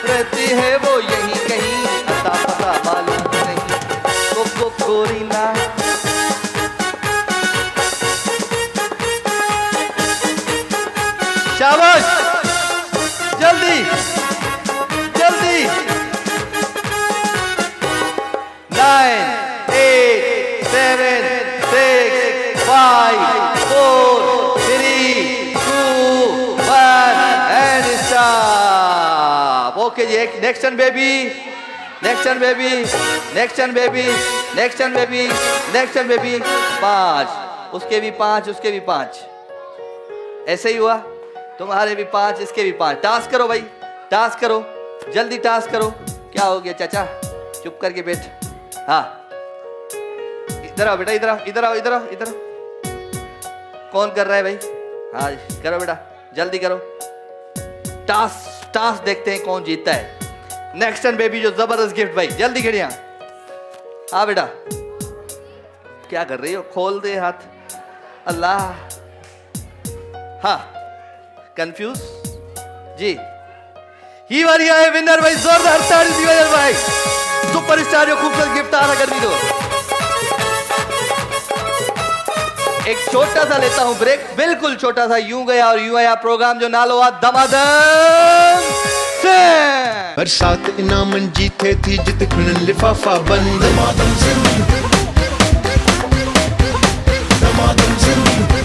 रहती है वो यहीं कहीं, अता पता मालूम नहीं, वो गोरी ना। शाबाश, जल्दी जल्दी। 9 8 7 6 5 4 3 2 1 एंड स्टॉप। ओके जी, एक next turn baby, next turn baby, next turn baby, next turn baby, next turn baby. 5, उसके भी 5, उसके भी 5। ऐसे ही हुआ, तुम्हारे भी 5, इसके भी 5। टास्क करो भाई, टास्क करो, जल्दी टास्क करो। क्या हो गया चाचा, चुप करके बैठ। हाँ, इधर आओ बेटा, इधर आओ, इधर आओ, इधर आओ, इधर आओ। कौन कर रहा है भाई? हाँ करो बेटा, जल्दी करो। टास्क देखते हैं कौन जीतता है। नेक्स्ट टर्न बेबी, जो जबरदस्त गिफ्ट भाई, जल्दी खड़िया। हाँ बेटा, क्या कर रही हो? खोल दे हाथ। अल्लाह, हाँ कंफ्यूज जी। ही वाली है विनर भाई, जोरदार ताली दीजिए भाई। सुपरस्टार जो खूबसूरत गिफ्ट आ रहा कर दी दो। एक छोटा सा लेता हूं ब्रेक, बिल्कुल छोटा सा। यूं गया और यूं आया प्रोग्राम जो नालो आ दमादम से। हर 7 इनाम जीते थी जित खिड़न लिफाफा बंद दमादम जिंदगी दमादम जिंदगी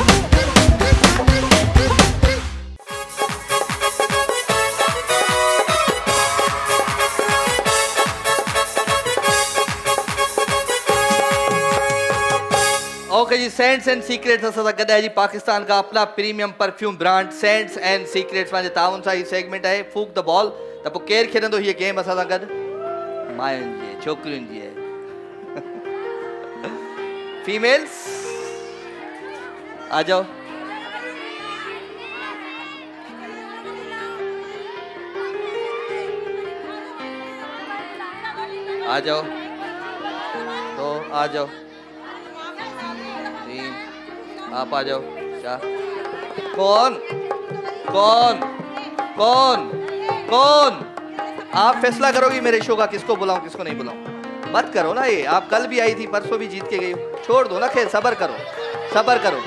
ओके जी, सेंट्स एंड सीक्रेट्स असां सां गॾु आहे जी पाकिस्तान का अपना premium perfume brand Scents and Secrets पंहिंजे ताउन सां ही सेगमेंट आहे फूक द बॉल। त पोइ केरु खेॾंदो हीअ गेम असां सां गॾु? मायुनि जी आहे, छोकिरियुनि जी आहे, फीमेल्स आ जाओ। आ जाओ तो आ जाओ, आप आ जाओ। चार। कौन कौन कौन कौन? आप फैसला करोगी मेरे शो का, किसको बुलाऊं किसको नहीं बुलाऊं। मत करो ना ये, आप कल भी आई थी, परसों भी जीत के गई हो। छोड़ दो ना खेल, सब्र करो सब्र करो।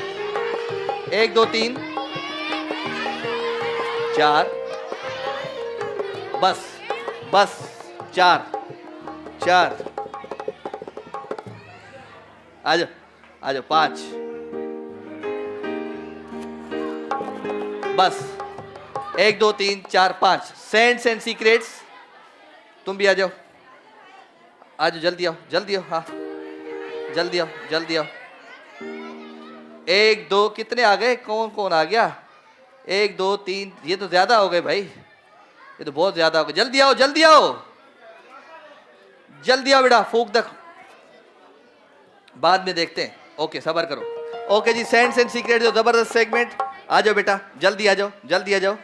1 2 3 4 बस बस 4 4 आ जाओ आ जाओ। 5 बस 1 2 3 4 5। सेंट्स एंड सीक्रेट्स तुम भी आ जाओ, आज जल्दी आओ जल्दी आओ। हाँ जल्दी आओ जल्दी आओ। 1 2 कितने आ गए? कौन कौन आ गया? 1 2 3, ये तो ज्यादा हो गए भाई, ये तो बहुत ज्यादा हो गए। जल्दी आओ जल्दी आओ जल्दी आओ बेटा, फूक दक बाद में देखते हैं। ओके सबर करो। ओके जी, सेंट्स एंड सीक्रेट जो जबरदस्त सेगमेंट, आ जाओ बेटा जल्दी आ जाओ जल्दी आ जाओ।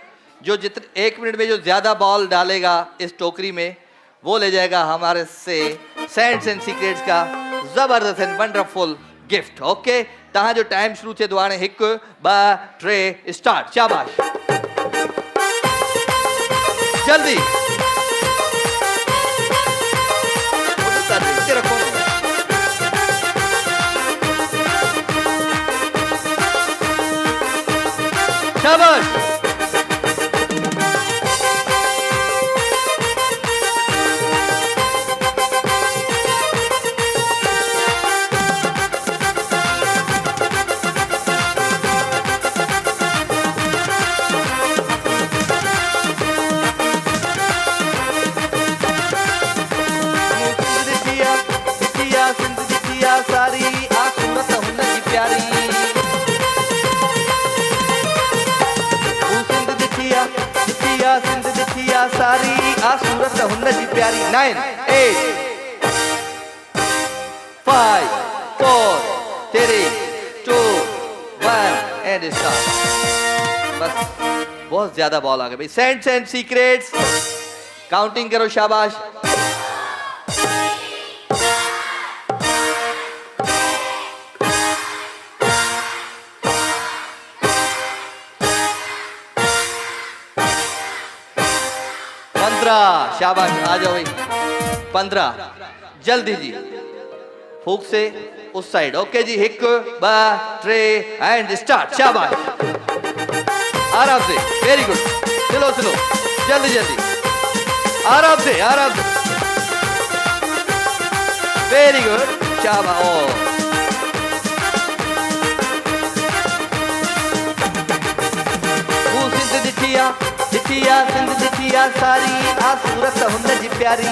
जो जितने 1 मिनट में जो ज्यादा बॉल डालेगा इस टोकरी में वो ले जाएगा हमारे से सेंट्स एंड सीक्रेट्स का जबरदस्त एंड वंडरफुल गिफ्ट। ओके तहां जो टाइम शुरू थे तो हाणे 1 2 3 स्टार्ट। शाबाश जल्दी रखो। शाबाश सारी आसूरत हुन जी प्यारी, सिंध दिखिया दिखिया सिंध दिखिया सारी आसूरत हुन जी प्यारी। 9 8 5 4 3 2 1 एंड स्टार्ट। बस बहुत ज्यादा बॉल आ गए भाई। सेंट्स एंड सीक्रेट्स काउंटिंग करो। शाबाश 15। शाबाश आ जाओ भाई 15 जल्दी जी, फूक से उस साइड। ओके जी 1 2 3 एंड स्टार्ट। शाबाश आराम से, वेरी गुड, चलो चलो जल्दी जल्दी आराम से वेरी गुड। शाबाश ओ सिंध दिखिया दिखिया सिंध दिखिया सारी आसूरत हुन जी प्यारी,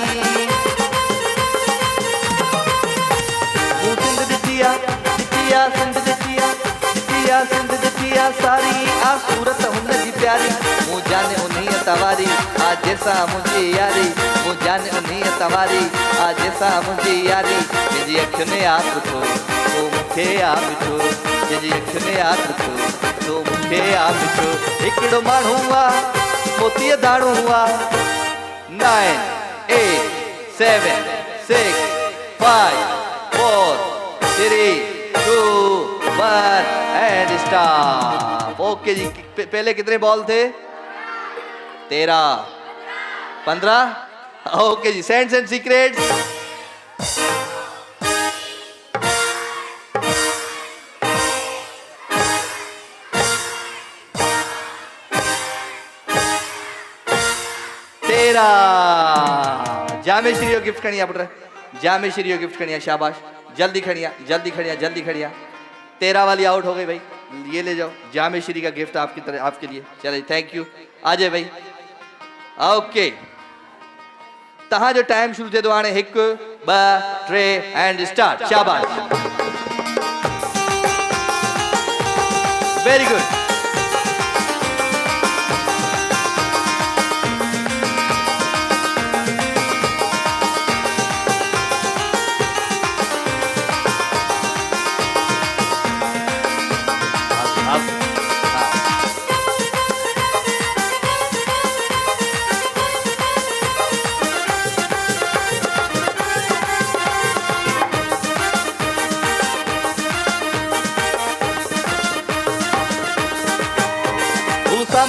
सिंध दिखिया दिखिया सिंध दिखिया दिखिया सिंध दिखिया सारी आसूरत हुन जी प्यारी। मूं जाने उन्हीं तवारी आज जैसा मुझे यारी, मूं जाने उन्हीं तवारी आज जैसा मुझे यारी। जी अखियुनि में आप थो तो मूंखे आप थो, जी अखियुनि में आप थो तो मूंखे आप थो। हिकिड़ो माण्हू हुआ मोतीअ दाणो हुआ। 9 8 7 6 5 4 3 2 1 एंड स्टार्ट। ओके जी, पहले कितने बॉल थे? 13 15। ओके जी, सेंट्स एंड सीक्रेट्स तेरा जामेश्री जो गिफ्ट खणी आ पुट जामेश्री जो गिफ्ट खणी आ शाबाश जल्दी खड़िया जल्दी खड़िया जल्दी खड़िया 13 वाली आउट हो गई भाई ये ले जाओ जामेश्री का गिफ्ट आपकी तरह आपके लिए चले थैंक यू आ जाए भाई ओके तहां जो टाइम शुरू थे तो हाणे 1 2 3 एंड स्टार्ट शाबाश वेरी गुड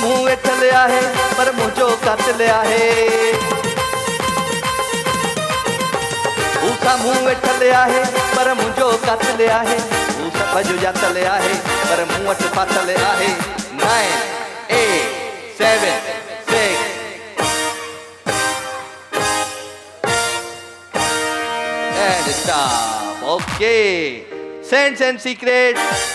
मुंह वेठ लिया है पर मुझो कट लिया है ऊसा मुंह वेठ लिया है पर मुझो कट लिया है ऊसा बजो जात लिया है पर मुंह वट फाट लिया है 9 8 7 6 and stop okay Sense and Secrets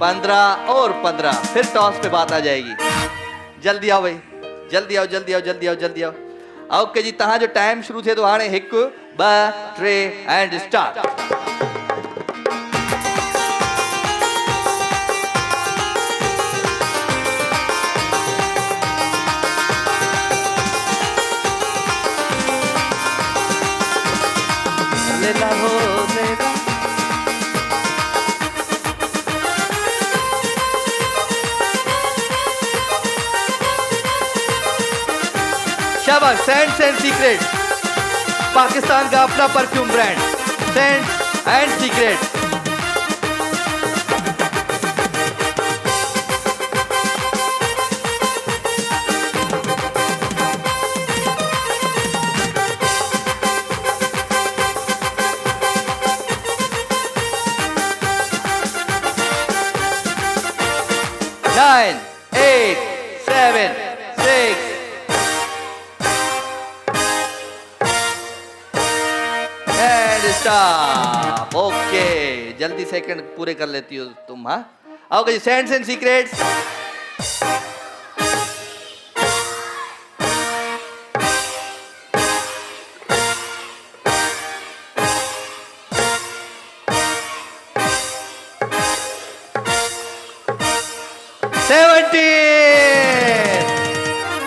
पंद्रह और 15 फिर टॉस पे बात आ जाएगी जल्दी आओ भाई जल्दी आओ जल्दी आओ जल्दी आओ जल्दी आओ ओके जी तहां जो टाइम शुरू थे तो हाणे 1 2 3 एंड स्टार्ट लेला हो लेला शाबाश सेंट्स एंड सीक्रेट पाकिस्तान का अपना perfume brand Scents and Secret Nine, 8, 7, 6 stop okay जल्दी सेकंड पूरे कर लेती हो तुम हाँ आओगे जी सेंट्स एंड सीक्रेट्स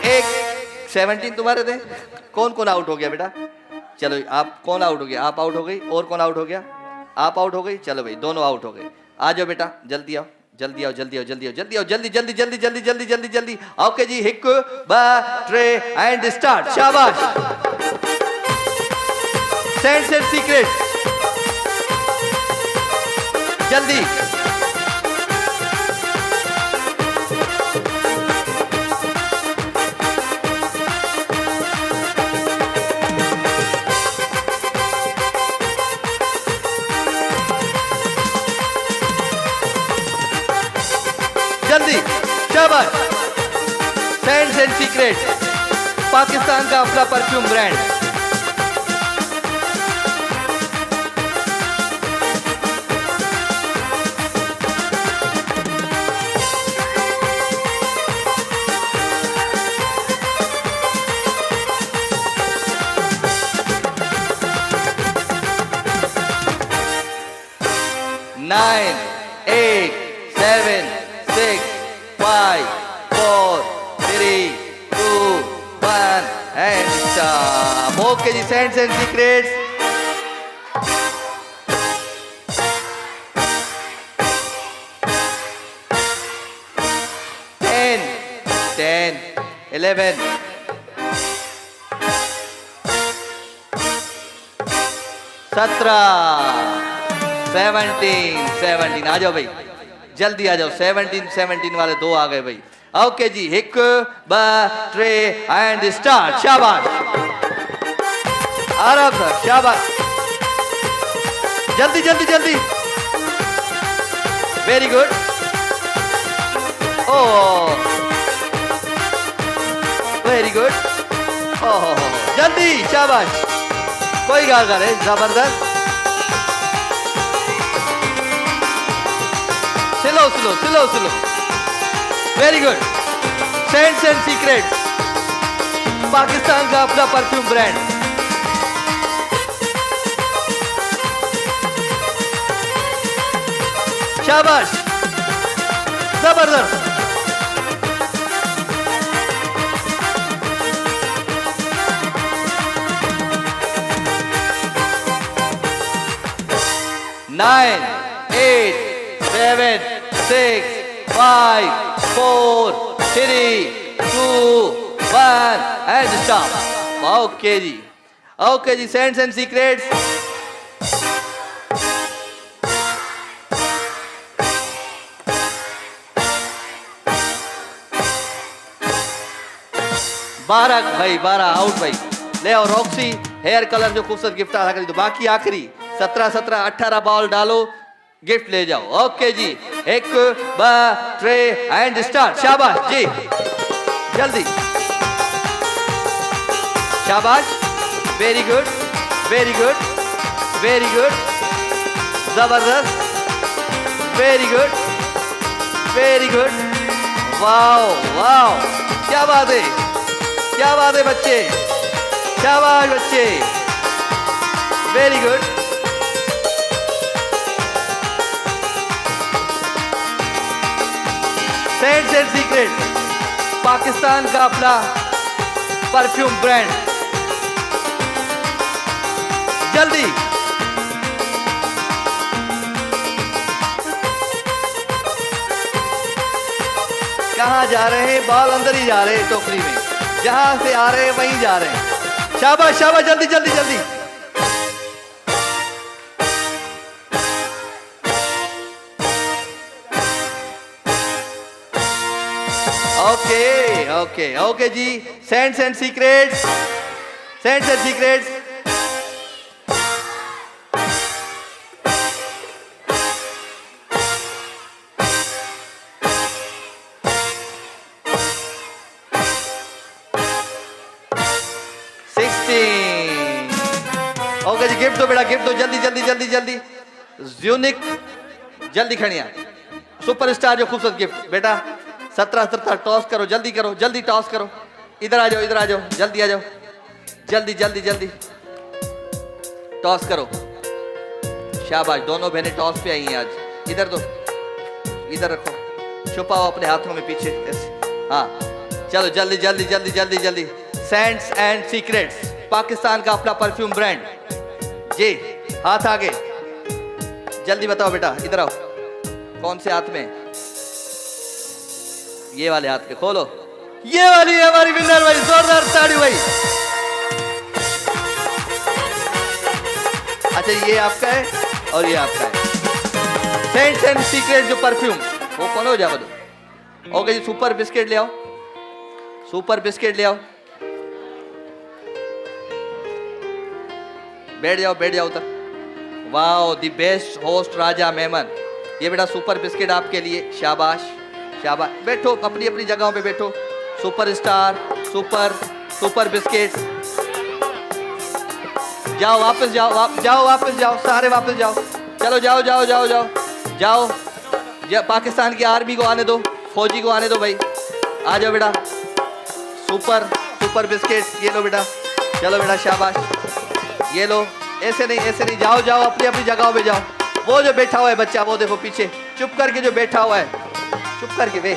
एक 17 तुम्हारे थे कौन कौन आउट हो गया बेटा चलो आप कौन आउट हो गया आप आउट हो गई और कौन आउट हो गया आप आउट हो गई चलो भाई दोनों आउट हो गए आ जाओ बेटा जल्दी आओ जल्दी आओ जल्दी आओ जल्दी आओ जल्दी आओ जल्दी जल्दी जल्दी जल्दी जल्दी जल्दी जल्दी ओके जी 1 2 3 एंड स्टार्ट शाबाश सेंट्स एंड सीक्रेट्स जल्दी जल्दी शाबाश सेंट्स एंड सीक्रेट पाकिस्तान का अपना perfume brand Nine, 8, 7, 6, 5, 4, 3, 2, 1 and stop. Okay जी Sense and Secrets. Ten, 11. 17 आ जाओ भाई जल्दी आ जाओ 17 वाले दो आ गए भाई ओके जी 1 2 3 एंड स्टार्ट शाबाश आराम से, शाबाश, जल्दी जल्दी जल्दी, very good, oh very good, oh जल्दी, शाबाश, कोई गाल करे, जबरदस्त, slow slow slow slow, very good, scents and secrets, Pakistan का अपना परफ्यूम ब्रांड, शाबाश, जबरदस्त, नाइन, 8, 7, 6, 5, 4, 3, 2, 1 and stop. ओके जी, सेंट्स एंड सीक्रेट्स, बारह भाई, 12 आउट भाई। ले आओ रॉक्सी हेयर कलर जो खूबसूरत गिफ्ट आ रहा, तो बाकी आखिरी 17, 17, 18 बॉल डालो, गिफ्ट ले जाओ। ओके जी, 1, 2, 3 एंड स्टार्ट। शाबाश जी, जल्दी, शाबाश, very good, very good, very good, जबरदस्त, very good, very good, wow wow, क्या बात है, क्या बात है बच्चे, शाबाश बच्चे, very good. Scents and secret, Pakistan का अपना परफ्यूम ब्रांड, जल्दी, कहाँ जा रहे हैं, बॉल अंदर ही जा रहे हैं टोकरी में, जहां से आ रहे हैं वहीं जा रहे हैं। शाबाश शाबाश, जल्दी जल्दी जल्दी, ओके ओके ओके जी। Scents and Secrets, Scents and Secrets, okay जी, गिफ्ट दो बेटा, गिफ्ट दो, जल्दी जल्दी जल्दी जल्दी, यूनिक, जल्दी खड़िया, सुपरस्टार जो खूबसूरत गिफ्ट बेटा, 17 17 टॉस करो, जल्दी करो, जल्दी टॉस करो, इधर आ जाओ, इधर आ जाओ, जल्दी आ जाओ, जल्दी जल्दी जल्दी टॉस करो। शाबाश, दोनों बहनें टॉस पे आई हैं आज। इधर दो, इधर रखो, छुपाओ अपने हाथों में पीछे ऐसे, हाँ चलो जल्दी जल्दी जल्दी जल्दी जल्दी। सेंट्स एंड सीक्रेट्स, पाकिस्तान का अपना परफ्यूम ब्रांड जी, हाथ आगे, जल्दी बताओ बेटा, इधर आओ, कौन से हाथ में, ये वाले हाथ पे खोलो, ये वाली है हमारी विनर भाई, जोरदार ताड़ी भाई। अच्छा ये आपका है और ये आपका है, सेंट्स एंड सीक्रेट जो परफ्यूम, वो कौन हो जा बदो। ओके जी, सुपर बिस्किट ले आओ, सुपर बिस्किट ले आओ, बैठ जाओ बैठ जाओ उधर। वाओ, द बेस्ट होस्ट राजा मेमन, ये बेटा सुपर बिस्किट आपके लिए, शाबाश शाबाश, बैठो अपनी अपनी जगहों पे बैठो। Super star, super super biscuit, जाओ वापस जाओ, जाओ वापस जाओ, सारे वापस जाओ, चलो जाओ जाओ जाओ जाओ जाओ, पाकिस्तान की आर्मी को आने दो, फौजी को आने दो भाई, आ जाओ बेटा। सुपर सुपर बिस्किट ये लो बेटा, चलो बेटा शाबाश, ये लो, ऐसे नहीं, जाओ जाओ अपनी अपनी जगहों पे जाओ। वो जो बैठा हुआ है बच्चा, वो देखो पीछे चुप करके जो बैठा हुआ है, चुप करके वे,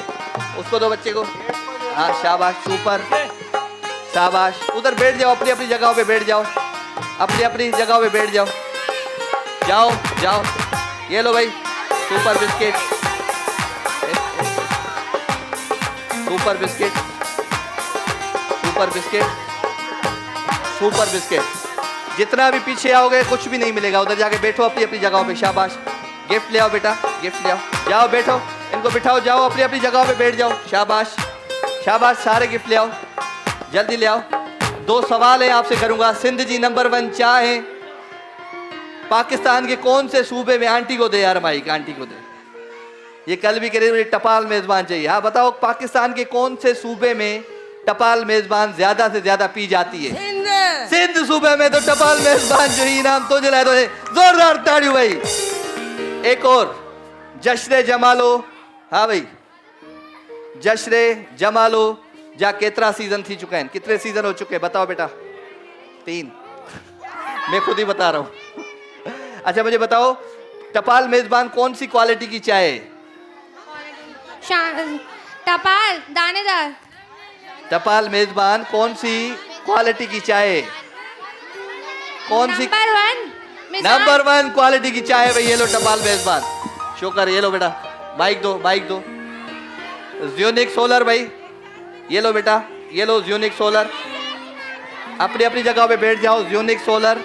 उसको दो बच्चे को, हाँ शाबाश, सुपर शाबाश, उधर बैठ जाओ, अपनी अपनी जगहों पे बैठ जाओ, अपनी अपनी जगहों पे बैठ जाओ, जाओ जाओ, ये लो भाई super biscuit, super biscuit, super biscuit, super biscuit. जितना भी पीछे आओगे कुछ भी नहीं मिलेगा, उधर जाके बैठो अपनी अपनी जगहों पे, शाबाश। गिफ्ट ले आओ बेटा, गिफ्ट ले आओ, जाओ बैठो, इनको बिठाओ, जाओ अपनी अपनी जगहों पे बैठ जाओ, शाबाश शाबाश, सारे गिफ्ट ले आओ, जल्दी ले आओ, दो सवाल है आपसे करूंगा। सिंध जी नंबर 1 क्या है? पाकिस्तान के कौन से सूबे में, आंटी को दे यार माइक, आंटी को दे, ये कल भी करे मुझे टपाल मेजबान चाहिए। हाँ बताओ, पाकिस्तान के कौन से सूबे में टपाल मेजबान ज्यादा से ज्यादा पी जाती है? सिंध सूबे में। तो टपाल मेजबान जो ही इनाम तो जलाए तो जोरदार ताड़ियों भाई। एक और जश्न जमालो। हाँ भाई, जश्न जमालो जा केतरा सीजन थी चुका है? कितने सीजन हो चुके हैं बताओ बेटा? 3। मैं खुद ही बता रहा हूं। अच्छा मुझे बताओ, टपाल मेजबान कौन सी क्वालिटी की चाय है? टपाल दानेदार। टपाल मेजबान कौन सी क्वालिटी की चाय है? कौन सी? नंबर 1 क्वालिटी की चाय है भाई। ये लो टपाल मेजबान, शोकर ये लो बेटा, बाइक दो, बाइक दो। ज़्यूनिक सोलर भाई, ये लो बेटा, ये लो ज़्यूनिक सोलर। अपनी अपनी जगह पे बैठ जाओ। ज़्यूनिक सोलर,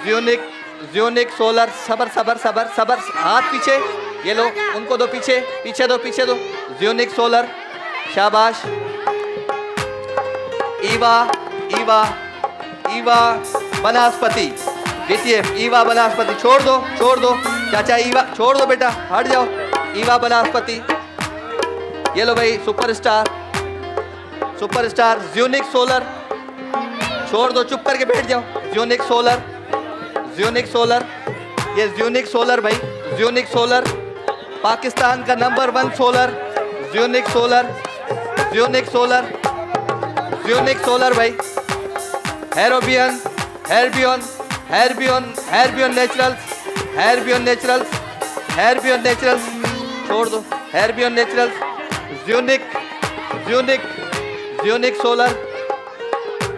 ज़्यूनिक सोलर। सबर सबर सबर सबर, हाथ पीछे, ये लो, उनको दो पीछे, पीछे दो, पीछे दो। ज़्यूनिक सोलर, शाबाश। ईवा, ईवा, ईवा बनास्पति, बीटीएफ, ईवा बनास्पति। छोड़ दो, छोड़ दो चाचा, ईवा छोड़ दो बेटा, हट जाओ। ईवा बनास्पति, ये लो भाई सुपरस्टार, सुपरस्टार। ज़्यूनिक सोलर, छोड़ दो, चुप करके बैठ जाओ। ज़्यूनिक सोलर, ज़्यूनिक सोलर, ये ज़्यूनिक सोलर भाई, ज़्यूनिक सोलर पाकिस्तान का number 1 solar. Zunic solar, Zunic solar, Zunic solar भाई। Herbion, Herbion, Herbion, Herbion naturals, Herbion naturals, Herbion naturals, छोड़ दो, हेरबियन नेचुरल्स। ज़्यूनिक, ज़्यूनिक, ज़्यूनिक सोलर,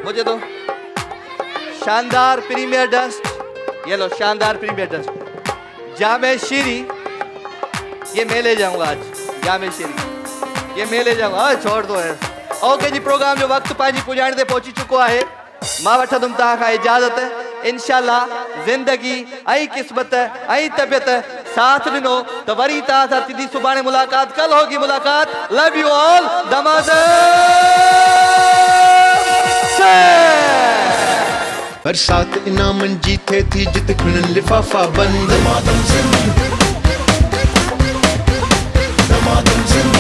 मुझे दो। शानदार प्रीमियर डस्ट, ये लो शानदार प्रीमियर डस्ट। जामे शीरी, ये मैं ले जाऊंगा आज, जामे शीरी ये मैं ले जाऊंगा। हाँ छोड़ दो है। ओके जी, प्रोग्राम जो वक्त पंहिंजी पुॼाइण ते पहुची चुको आहे। मां वठंदुमि तव्हां खां इजाज़त। इंशाल्लाह ज़िंदगी ऐं क़िस्मत ऐं तबियत साथ ॾिनो त वरी तव्हां सां थींदी सुभाणे मुलाक़ात। कल होगी मुलाक़ात। Love you all. बरसात इनामन जी थे थी जित खिणनि लिफ़ाफ़ा बंद। दमादम ज़िंद, दमादम ज़िंद।